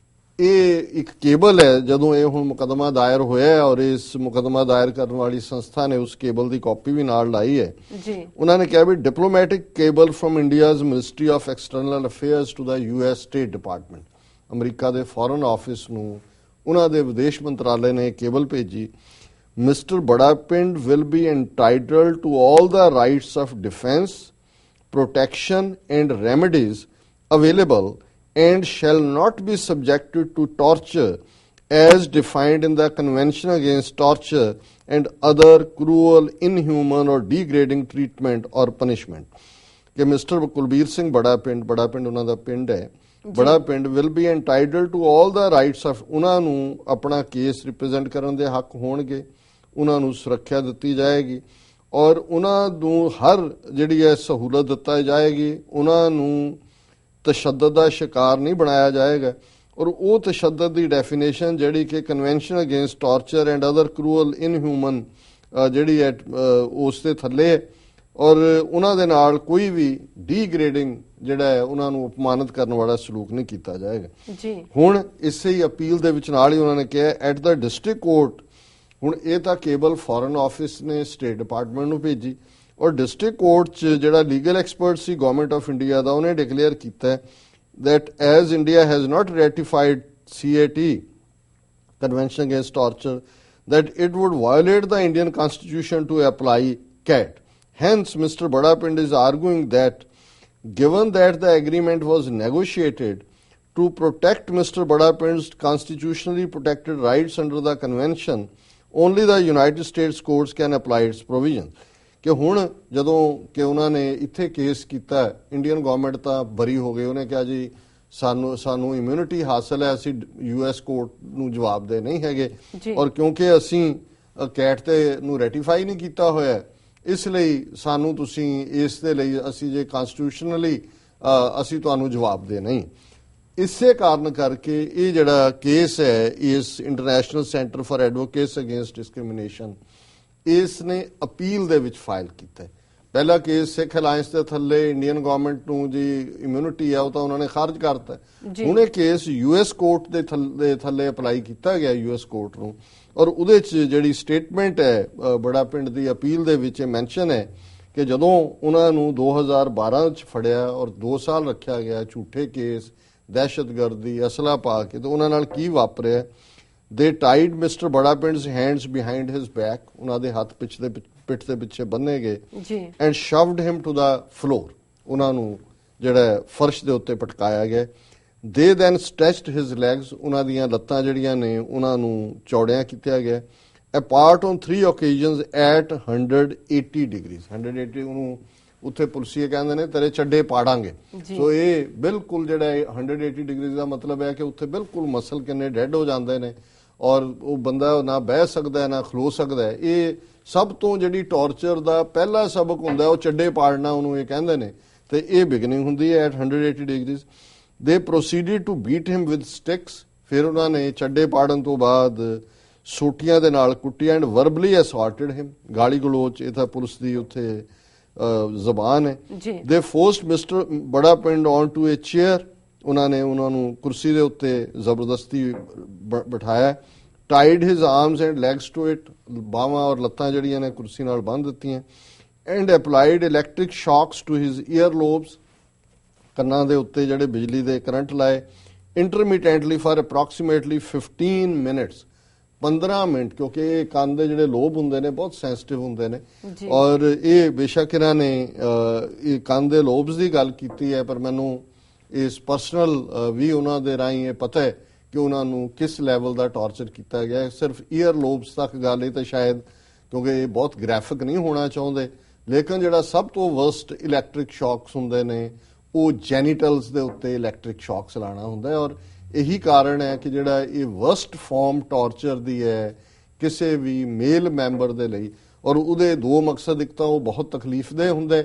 ਇਹ ਇੱਕ ਕੇਬਲ ਹੈ, ਜਦੋਂ ਇਹ ਹੁਣ ਮੁਕੱਦਮਾ ਦਾਇਰ ਹੋਇਆ ਔਰ ਇਸ ਮੁਕੱਦਮਾ ਦਾਇਰ ਕਰਨ ਵਾਲੀ ਸੰਸਥਾ ਨੇ ਉਸ ਕੇਬਲ ਦੀ ਕਾਪੀ ਵੀ ਨਾਲ ਲਾਈ ਹੈ ਜੀ। ਉਹਨਾਂ ਨੇ ਕਿਹਾ ਵੀ diplomatic cable from India's ministry of external affairs to the US state department, ਅਮਰੀਕਾ ਦੇ ਫੋਰਨ ਆਫਿਸ ਨੂੰ ਉਹਨਾਂ ਦੇ ਵਿਦੇਸ਼ ਮੰਤਰਾਲੇ ਨੇ ਕੇਬਲ ਭੇਜੀ। Mister Barapind will be entitled to all the rights of defence, protection and remedies available and shall not be subjected to torture as defined in the Convention Against Torture and other cruel, inhuman or degrading treatment or punishment. ਕਿ mister Kulbir Singh ਬੜਾ ਪਿੰਡ ਉਹਨਾਂ ਦਾ ਪਿੰਡ ਹੈ, ਬੜਾ ਪਿੰਡ will be entitled to all the rights of, ਉਹਨਾਂ ਨੂੰ ਆਪਣਾ ਕੇਸ ਰਿਪਰੈਜ਼ੈਂਟ ਕਰਨ ਦੇ ਹੱਕ ਹੋਣਗੇ, ਉਹਨਾਂ ਨੂੰ ਸੁਰੱਖਿਆ ਦਿੱਤੀ ਜਾਏਗੀ ਔਰ ਉਹਨਾਂ ਨੂੰ ਹਰ ਜਿਹੜੀ ਹੈ ਸਹੂਲਤ ਦਿੱਤੀ ਜਾਏਗੀ, ਉਹਨਾਂ ਨੂੰ ਤਸ਼ੱਦਦ ਦਾ ਸ਼ਿਕਾਰ ਨਹੀਂ ਬਣਾਇਆ ਜਾਏਗਾ। ਔਰ ਉਹ ਤਸ਼ੱਦਦ ਦੀ ਡੈਫੀਨੇਸ਼ਨ ਜਿਹੜੀ ਕਿ convention against torture and other cruel inhuman ਜਿਹੜੀ ਹੈ ਉਸ ਦੇ ਥੱਲੇ ਹੈ ਔਰ ਉਹਨਾਂ ਦੇ ਨਾਲ ਕੋਈ ਵੀ ਡੀਗ੍ਰੇਡਿੰਗ ਜਿਹੜਾ ਹੈ ਉਹਨਾਂ ਨੂੰ ਅਪਮਾਨਿਤ ਕਰਨ ਵਾਲਾ ਸਲੂਕ ਨਹੀਂ ਕੀਤਾ ਜਾਏਗਾ ਜੀ। ਹੁਣ ਇਸੇ ਹੀ ਅਪੀਲ ਦੇ ਵਿੱਚ ਨਾਲ ਹੀ ਉਹਨਾਂ ਨੇ ਕਿਹਾ ਐਟ ਦਾ ਡਿਸਟ੍ਰਿਕਟ ਕੋਰਟ, ਹੁਣ ਇਹ ਤਾਂ ਕੇਬਲ ਫੋਰਨ ਆਫਿਸ ਨੇ ਸਟੇਟ ਡਿਪਾਰਟਮੈਂਟ ਨੂੰ ਭੇਜੀ ਔਰ ਡਿਸਟ੍ਰਿਕਟ ਕੋਰਟ 'ਚ ਜਿਹੜਾ ਲੀਗਲ ਐਕਸਪਰਟ ਸੀ ਗਵਰਨਮੈਂਟ ਆਫ ਇੰਡੀਆ ਦਾ, ਉਹਨੇ ਡਿਕਲੇਅਰ ਕੀਤਾ that as India has not ratified CAT, Convention Against Torture, that it would violate the Indian Constitution to apply CAT. Hence, Mr. Badapind is arguing that given that the agreement was negotiated to protect Mr. Badapind's constitutionally protected rights under the convention, only the United States courts can apply its provisions. ਕਿ ਹੁਣ ਜਦੋਂ ਕਿ ਉਹਨਾਂ ਨੇ ਇੱਥੇ case ਕੀਤਾ, Indian government ਤਾਂ ਬਰੀ ਹੋ ਗਈ, ਉਹਨੇ ਕਿਹਾ ਜੀ ਸਾਨੂੰ ਇਮਿਊਨਿਟੀ ਹਾਸਲ ਹੈ, ਅਸੀਂ US ਕੋਰਟ ਨੂੰ ਜਵਾਬਦੇਹ ਨਹੀਂ ਹੈਗੇ ਔਰ ਕਿਉਂਕਿ ਅਸੀਂ ਕੈਟ ਤੇ ਨੂੰ ਰੈਟੀਫਾਈ ਨਹੀਂ ਕੀਤਾ ਹੋਇਆ, ਇਸ ਲਈ ਸਾਨੂੰ ਤੁਸੀਂ ਇਸ ਦੇ ਲਈ ਅਸੀਂ ਜੇ ਕਨਸਟੀਟਿਊਸ਼ਨਲੀ ਅਸੀਂ ਤੁਹਾਨੂੰ ਜਵਾਬਦੇਹ ਨਹੀਂ। ਇਸੇ ਕਾਰਨ ਕਰਕੇ ਇਹ ਜਿਹੜਾ ਕੇਸ ਹੈ ਇਸ international centre for advocates against discrimination, ਇਸ ਨੇ ਅਪੀਲ ਦੇ ਵਿੱਚ ਫਾਈਲ ਕੀਤਾ। ਪਹਿਲਾ ਕੇਸ ਸਿੱਖ ਅਲਾਇੰਸ ਦੇ ਥੱਲੇ ਇੰਡੀਅਨ ਗਵਰਨਮੈਂਟ ਨੂੰ ਜੀ ਇਮਿਊਨਿਟੀ ਆ ਉਹ ਤਾਂ ਉਹਨਾਂ ਨੇ ਖਾਰਜ ਕਰਤਾ। ਹੁਣ ਇਹ ਕੇਸ US ਕੋਰਟ ਦੇ ਥੱਲੇ ਅਪਲਾਈ ਕੀਤਾ ਗਿਆ US ਕੋਰਟ ਨੂੰ ਔਰ ਉਹਦੇ 'ਚ ਜਿਹੜੀ ਸਟੇਟਮੈਂਟ ਹੈ ਬੜਾ ਪਿੰਡ ਦੀ ਅਪੀਲ ਦੇ ਵਿੱਚ ਮੈਂਸ਼ਨ ਹੈ ਕਿ ਜਦੋਂ ਉਹਨਾਂ ਨੂੰ 2012 'ਚ ਫੜਿਆ ਔਰ 2 ਸਾਲ ਰੱਖਿਆ ਗਿਆ ਝੂਠੇ ਕੇਸ, ਦਹਿਸ਼ਤਗਰਦੀ, ਅਸਲਾ ਪਾ ਕੇ, ਤਾਂ ਉਹਨਾਂ ਨਾਲ ਕੀ ਵਾਪਰਿਆ। They tied Mr. Badapind's hands behind his back, ਉਹਨਾਂ ਦੇ ਹੱਥ ਪਿੱਠ ਦੇ ਪਿੱਛੇ ਬੰਨੇ ਗਏ and shoved him to the floor, ਉਹਨਾਂ ਨੂੰ ਜਿਹੜਾ ਫਰਸ਼ ਦੇ ਉੱਤੇ ਪਟਕਾਇਆ ਗਿਆ। They then stretched his legs, ਉਹਨਾਂ ਦੀਆਂ ਲੱਤਾਂ ਜਿਹੜੀਆਂ ਨੇ ਉਹਨਾਂ ਨੂੰ ਚੌੜਿਆਂ ਕੀਤਾ ਗਿਆ apart on 3 occasions at 180 degrees, 180 ਉਹਨੂੰ ਉੱਥੇ ਪੁਲਸੀਏ ਕਹਿੰਦੇ ਨੇ ਤੇਰੇ ਚੱਡੇ ਪਾੜਾਂਗੇ। ਸੋ ਇਹ ਬਿਲਕੁਲ ਜਿਹੜਾ 180 ਡਿਗਰੀ ਦਾ ਮਤਲਬ ਹੈ ਕਿ ਉੱਥੇ ਬਿਲਕੁਲ ਮਸਲ ਕਿੰਨੇ ਡੈਡ ਹੋ ਜਾਂਦੇ ਨੇ ਔਰ ਉਹ ਬੰਦਾ ਨਾ ਬਹਿ ਸਕਦਾ ਨਾ ਖਲੋ ਸਕਦਾ। ਇਹ ਸਭ ਤੋਂ ਜਿਹੜੀ ਟਾਰਚਰ ਦਾ ਪਹਿਲਾ ਸਬਕ ਹੁੰਦਾ ਉਹ ਚੱਡੇ ਪਾੜਨਾ ਉਹਨੂੰ ਇਹ ਕਹਿੰਦੇ ਨੇ, ਤੇ ਇਹ ਬਿਗਨਿੰਗ ਹੁੰਦੀ ਹੈ at 180 degrees. They proceeded to beat him with sticks, ਫਿਰ ਉਹਨਾਂ ਨੇ ਚੱਡੇ ਪਾੜਨ ਤੋਂ ਬਾਅਦ ਸੋਟੀਆਂ ਦੇ ਨਾਲ ਕੁੱਟਿਆ ਐਂਡ ਵਰਬਲੀ ਅਸੌਲਟਡ ਹਿਮ, ਗਾਲੀ ਗਲੋਚ, ਇਹ ਤਾਂ ਪੁਲਿਸ ਦੀ ਉੱਥੇ ਜ਼ਬਾਨ ਹੈ। ਦੇ ਫੋਰਸਡ ਮਿਸਟਰ ਬੜਾ ਪਿੰਡ ਔਨ ਟੂ ਏ ਚੇਅਰ, ਉਹਨਾਂ ਨੇ ਉਹਨਾਂ ਨੂੰ ਕੁਰਸੀ ਦੇ ਉੱਤੇ ਜ਼ਬਰਦਸਤੀ ਬਿਠਾਇਆ। Tied his arms and legs to it, ਬਾਹਾਂ ਔਰ ਲੱਤਾਂ ਜਿਹੜੀਆਂ ਨੇ ਕੁਰਸੀ ਨਾਲ ਬੰਨ੍ਹ ਦਿੱਤੀਆਂ। and applied electric shocks to his earlobes, ਕੰਨਾਂ ਦੇ ਉੱਤੇ ਜਿਹੜੇ ਬਿਜਲੀ ਦੇ ਕਰੰਟ ਲਾਏ, intermittently for approximately 15 minutes, 15 minute, ਕਿਉਂਕਿ ਇਹ ਕੰਨ ਦੇ ਜਿਹੜੇ ਲੋਬ ਹੁੰਦੇ ਨੇ ਬਹੁਤ ਸੈਂਸਿਟਿਵ ਹੁੰਦੇ ਨੇ, ਔਰ ਇਹ ਬੇਸ਼ੱਕ ਇਹਨਾਂ ਨੇ ਇਹ ਕੰਨ ਦੇ ਲੋਬਸ ਦੀ ਗੱਲ ਕੀਤੀ ਹੈ, ਪਰ ਮੈਨੂੰ ਇਸ ਪਰਸਨਲ ਵੀ ਉਹਨਾਂ ਦੇ ਰਾਹੀਂ ਇਹ ਪਤਾ ਹੈ ਕਿ ਉਹਨਾਂ ਨੂੰ ਕਿਸ ਲੈਵਲ ਦਾ ਟਾਰਚਰ ਕੀਤਾ ਗਿਆ ਹੈ। ਸਿਰਫ ਈਅਰ ਲੋਬਸ ਤੱਕ ਗੱਲ ਇਹ ਤਾਂ ਸ਼ਾਇਦ, ਕਿਉਂਕਿ ਇਹ ਬਹੁਤ ਗ੍ਰਾਫਿਕ ਨਹੀਂ ਹੋਣਾ ਚਾਹੁੰਦੇ, ਲੇਕਿਨ ਜਿਹੜਾ ਸਭ ਤੋਂ ਵਰਸਟ ਇਲੈਕਟ੍ਰਿਕ ਸ਼ੌਕਸ ਹੁੰਦੇ ਨੇ ਉਹ ਜੈਨੀਟਲਸ ਦੇ ਉੱਤੇ ਇਲੈਕਟ੍ਰਿਕ ਸ਼ੌਕਸ ਲਾਣਾ ਹੁੰਦਾ ਹੈ। ਔਰ ਇਹੀ ਕਾਰਨ ਹੈ ਕਿ ਜਿਹੜਾ ਇਹ ਵਰਸਟ ਫਾਰਮ ਟਾਰਚਰ ਦੀ ਹੈ ਕਿਸੇ ਵੀ ਮੇਲ ਮੈਂਬਰ ਦੇ ਲਈ, ਔਰ ਉਹਦੇ ਦੋ ਮਕਸਦ, ਇੱਕ ਤਾਂ ਉਹ ਬਹੁਤ ਤਕਲੀਫਦੇਹ ਹੁੰਦਾ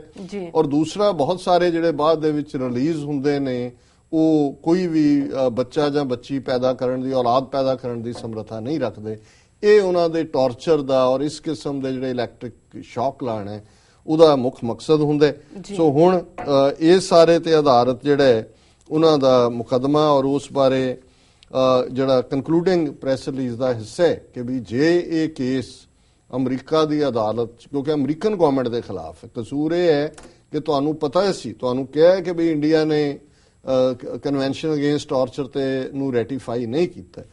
ਔਰ ਦੂਸਰਾ ਬਹੁਤ ਸਾਰੇ ਜਿਹੜੇ ਬਾਅਦ ਦੇ ਵਿੱਚ ਰਿਲੀਜ਼ ਹੁੰਦੇ ਨੇ ਉਹ ਕੋਈ ਵੀ ਬੱਚਾ ਜਾਂ ਬੱਚੀ ਪੈਦਾ ਕਰਨ ਦੀ, ਔਲਾਦ ਪੈਦਾ ਕਰਨ ਦੀ ਸਮਰੱਥਾ ਨਹੀਂ ਰੱਖਦੇ। ਇਹ ਉਹਨਾਂ ਦੇ ਟਾਰਚਰ ਦਾ ਔਰ ਇਸ ਕਿਸਮ ਦੇ ਜਿਹੜੇ ਇਲੈਕਟ੍ਰਿਕ ਸ਼ੌਕ ਲਾਣਾ ਹੈ ਉਹਦਾ ਮੁੱਖ ਮਕਸਦ ਹੁੰਦਾ। ਸੋ ਹੁਣ ਇਸ ਸਾਰੇ ਤੇ ਆਧਾਰਿਤ ਜਿਹੜਾ ਉਹਨਾਂ ਦਾ ਮੁਕੱਦਮਾ ਔਰ ਉਸ ਬਾਰੇ ਜਿਹੜਾ ਕਨਕਲੂਡਿੰਗ ਪ੍ਰੈਸ ਰਿਲੀਜ਼ ਦਾ ਹਿੱਸਾ ਹੈ ਕਿ ਵੀ ਜੇ ਇਹ ਕੇਸ ਅਮਰੀਕਾ ਦੀ ਅਦਾਲਤ, ਕਿਉਂਕਿ ਅਮਰੀਕਨ ਗਵਰਨਮੈਂਟ ਦੇ ਖਿਲਾਫ ਹੈ, ਕਸੂਰ ਇਹ ਹੈ ਕਿ ਤੁਹਾਨੂੰ ਪਤਾ ਸੀ, ਤੁਹਾਨੂੰ ਕਿਹਾ ਕਿ ਵੀ ਇੰਡੀਆ ਨੇ ਕਨਵੈਨਸ਼ਨ ਅਗੇਂਸਟ ਟਾਰਚਰ ਤੇ ਨੂੰ ਰੈਟੀਫਾਈ ਨਹੀਂ ਕੀਤਾ,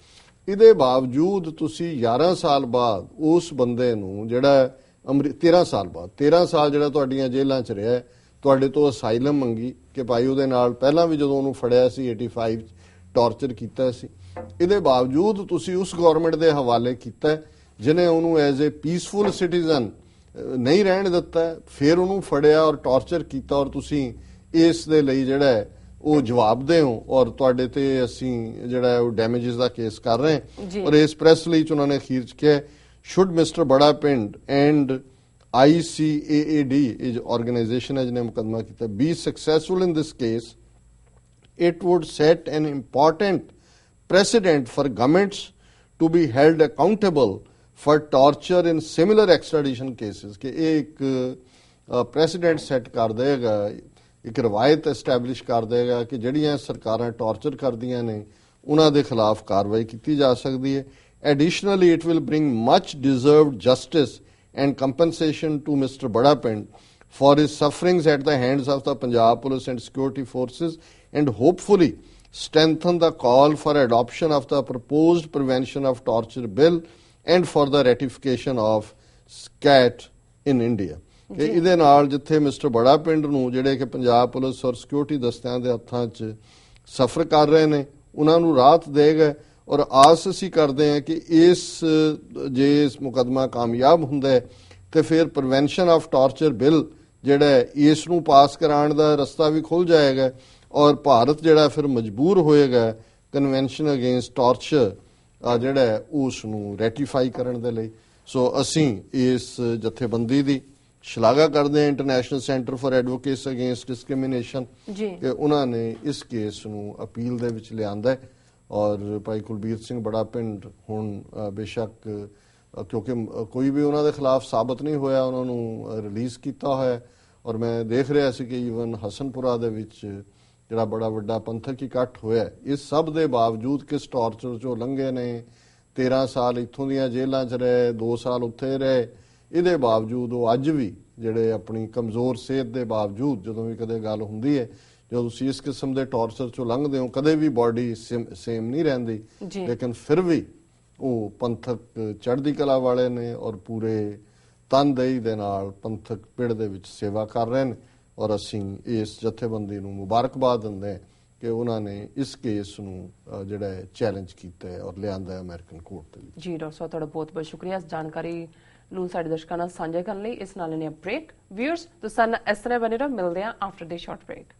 ਇਹਦੇ ਬਾਵਜੂਦ ਤੁਸੀਂ 11 ਸਾਲ ਬਾਅਦ ਉਸ ਬੰਦੇ ਨੂੰ ਜਿਹੜਾ 13 ਸਾਲ ਬਾਅਦ 13 ਸਾਲ ਜਿਹੜਾ ਤੁਹਾਡੀਆਂ ਜੇਲ੍ਹਾਂ 'ਚ ਰਿਹਾ, ਤੁਹਾਡੇ ਤੋਂ ਅਸਾਈਲਮ ਮੰਗੀ ਕਿ ਭਾਈ ਉਹਦੇ ਨਾਲ ਪਹਿਲਾਂ ਵੀ ਜਦੋਂ ਉਹਨੂੰ ਫੜਿਆ ਸੀ 85 ਟਾਰਚਰ ਕੀਤਾ ਸੀ, ਇਹਦੇ ਬਾਵਜੂਦ ਤੁਸੀਂ ਉਸ ਗਵਰਨਮੈਂਟ ਦੇ ਹਵਾਲੇ ਕੀਤਾ ਜਿਹਨੇ ਉਹਨੂੰ ਐਜ਼ ਏ ਪੀਸਫੁਲ ਸਿਟੀਜ਼ਨ ਨਹੀਂ ਰਹਿਣ ਦਿੱਤਾ, ਫਿਰ ਉਹਨੂੰ ਫੜਿਆ ਔਰ ਟਾਰਚਰ ਕੀਤਾ, ਔਰ ਤੁਸੀਂ ਇਸ ਦੇ ਲਈ ਜਿਹੜਾ ਉਹ ਜਵਾਬਦੇ ਹੋ ਔਰ ਤੁਹਾਡੇ ਤੇ ਅਸੀਂ ਜਿਹੜਾ ਉਹ ਡੈਮੇजेस ਦਾ ਕੇਸ ਕਰ ਰਹੇ ਹਾਂ। ਔਰ ਇਸ ਪ੍ਰੈਸ ਲਈ ਉਹਨਾਂ ਨੇ ਅਖੀਰ 'ਚ ਕਿਹਾ, should Mr. Badapind and ICAAD is organization है जिन्हें मुकदमा किया, be successful in this case, it would set an important precedent for governments to be held accountable for torture in similar extradition cases। कि एक precedent set कर देगा, एक रवायत एस्टैबलिश कर देगा कि ਜਿਹੜੀਆਂ ਸਰਕਾਰਾਂ ਟਾਰਚਰ ਕਰਦੀਆਂ ਨੇ ਉਹਨਾਂ ਦੇ ਖਿਲਾਫ ਕਾਰਵਾਈ ਕੀਤੀ ਜਾ ਸਕਦੀ ਹੈ। Additionally, it will bring much deserved justice and compensation to Mr. Badapind for his sufferings at the hands of the Punjab Police and Security Forces, and hopefully strengthen the call for adoption of the proposed Prevention of Torture Bill and for the ratification of SCAT in India। ਕਿ ਇਹਦੇ ਨਾਲ ਜਿੱਥੇ mister Barapind ਨੂੰ ਜਿਹੜੇ ਕਿ Punjab police ਔਰ security ਦਸਤਿਆਂ ਦੇ ਹੱਥਾਂ 'ਚ ਸਫਰ ਕਰ ਰਹੇ ਨੇ ਉਹਨਾਂ ਨੂੰ ਰਾਹਤ ਦੇਗਾ, ਔਰ ਆਸ ਅਸੀਂ ਕਰਦੇ ਹਾਂ ਕਿ ਜੇ ਇਸ ਮੁਕੱਦਮਾ ਕਾਮਯਾਬ ਹੁੰਦਾ ਹੈ ਤੇ ਫਿਰ ਪ੍ਰੀਵੈਂਸ਼ਨ ਆਫ ਟਾਰਚਰ ਬਿੱਲ ਜਿਹੜਾ ਇਸ ਨੂੰ ਪਾਸ ਕਰਾਉਣ ਦਾ ਰਸਤਾ ਵੀ ਖੁੱਲ ਜਾਏਗਾ, ਔਰ ਭਾਰਤ ਜਿਹੜਾ ਫਿਰ ਮਜਬੂਰ ਹੋਏਗਾ ਕਨਵੈਨਸ਼ਨ ਅਗੇਂਸਟ ਟਾਰਚਰ ਜਿਹੜਾ ਉਸ ਨੂੰ ਰੈਟੀਫਾਈ ਕਰਨ ਦੇ ਲਈ। ਸੋ ਅਸੀਂ ਇਸ ਜਥੇਬੰਦੀ ਦੀ ਸ਼ਲਾਘਾ ਕਰਦੇ ਹਾਂ, international centre for advocacy against discrimination, ਕਿ ਉਹਨਾਂ ਨੇ ਇਸ ਕੇਸ ਨੂੰ ਅਪੀਲ ਦੇ ਵਿੱਚ ਲਿਆਂਦਾ ਔਰ ਭਾਈ ਕੁਲਬੀਰ ਸਿੰਘ ਬੜਾਪਿੰਡ ਹੁਣ ਬੇਸ਼ੱਕ ਕਿਉਂਕਿ ਕੋਈ ਵੀ ਉਹਨਾਂ ਦੇ ਖਿਲਾਫ ਸਾਬਤ ਨਹੀਂ ਹੋਇਆ, ਉਹਨਾਂ ਨੂੰ ਰਿਲੀਜ਼ ਕੀਤਾ ਹੋਇਆ। ਔਰ ਮੈਂ ਦੇਖ ਰਿਹਾ ਸੀ ਕਿ ਈਵਨ ਹਸਨਪੁਰਾ ਦੇ ਵਿੱਚ ਜਿਹੜਾ ਬੜਾ ਵੱਡਾ ਪੰਥਕ ਇਕੱਠ ਹੋਇਆ, ਇਸ ਸਭ ਦੇ ਬਾਵਜੂਦ ਕਿਸ ਟਾਰਚਰ 'ਚੋਂ ਲੰਘੇ ਨੇ, 13 ਸਾਲ ਇੱਥੋਂ ਦੀਆਂ ਜੇਲ੍ਹਾਂ 'ਚ ਰਹੇ, 2 ਸਾਲ ਉੱਥੇ ਰਹੇ, ਇਹਦੇ ਬਾਵਜੂਦ ਉਹ ਅੱਜ ਵੀ ਜਿਹੜੇ ਆਪਣੀ ਕਮਜ਼ੋਰ ਸਿਹਤ ਦੇ ਬਾਵਜੂਦ ਜਦੋਂ ਵੀ ਕਦੇ ਗੱਲ ਹੁੰਦੀ ਹੈ, ਜਦੋਂ ਤੁਸੀਂ ਇਸ ਕਿਸਮ ਦੇ ਟਾਰਚਰ 'ਚੋਂ ਲੰਘਦੇ ਹੋ, ਕਦੇ ਵੀ ਬਾਡੀ ਸੇਮ ਨਹੀਂ ਰਹਿੰਦੀ, ਲੇਕਿਨ ਫਿਰ ਵੀ ਉਹ ਪੰਥਕ ਚੜ੍ਹਦੀ ਕਲਾ ਵਾਲੇ ਨੇ ਔਰ ਪੂਰੇ ਤਨਦੇਹੀ ਦੇ ਨਾਲ ਪੰਥਕ ਪਿੜ ਦੇ ਵਿੱਚ ਸੇਵਾ ਕਰ ਰਹੇ ਨੇ। ਔਰ ਅਸੀਂ ਇਸ ਜਥੇਬੰਦੀ ਨੂੰ ਮੁਬਾਰਕਬਾਦ ਦਿੰਦੇ ਹਾਂ ਕਿ ਉਹਨਾਂ ਨੇ ਇਸ ਕੇਸ ਨੂੰ ਜਿਹੜਾ ਚੈਲੰਜ ਕੀਤਾ ਹੈ ਔਰ ਲਿਆਂਦਾ ਅਮਰੀਕਨ ਕੋਰਟ ਦੇ ਵਿੱਚ। ਜੀ ਡਾਕਟਰ ਸਾਹਿਬ, ਤੁਹਾਡਾ ਬਹੁਤ ਬਹੁਤ ਸ਼ੁਕਰੀਆ ਇਸ ਜਾਣਕਾਰੀ ਨੂੰ ਸਾਡੇ ਦਰਸ਼ਕਾਂ ਨਾਲ ਸਾਂਝਾ ਕਰਨ ਲਈ। ਇਸ ਨਾਲ ਨੇ ਬ੍ਰੇਕ ਵਿਊਅਰਸ, ਤੁਸੀਂ ਸਾਨੂੰ ਇਸ ਤਰ੍ਹਾਂ ਬਣੇ ਰਹੋ, ਮਿਲਦੇ ਹਾਂ ਆਫਟਰ ਦੇ ਸ਼ਾਰਟ ਬ੍ਰੇਕ।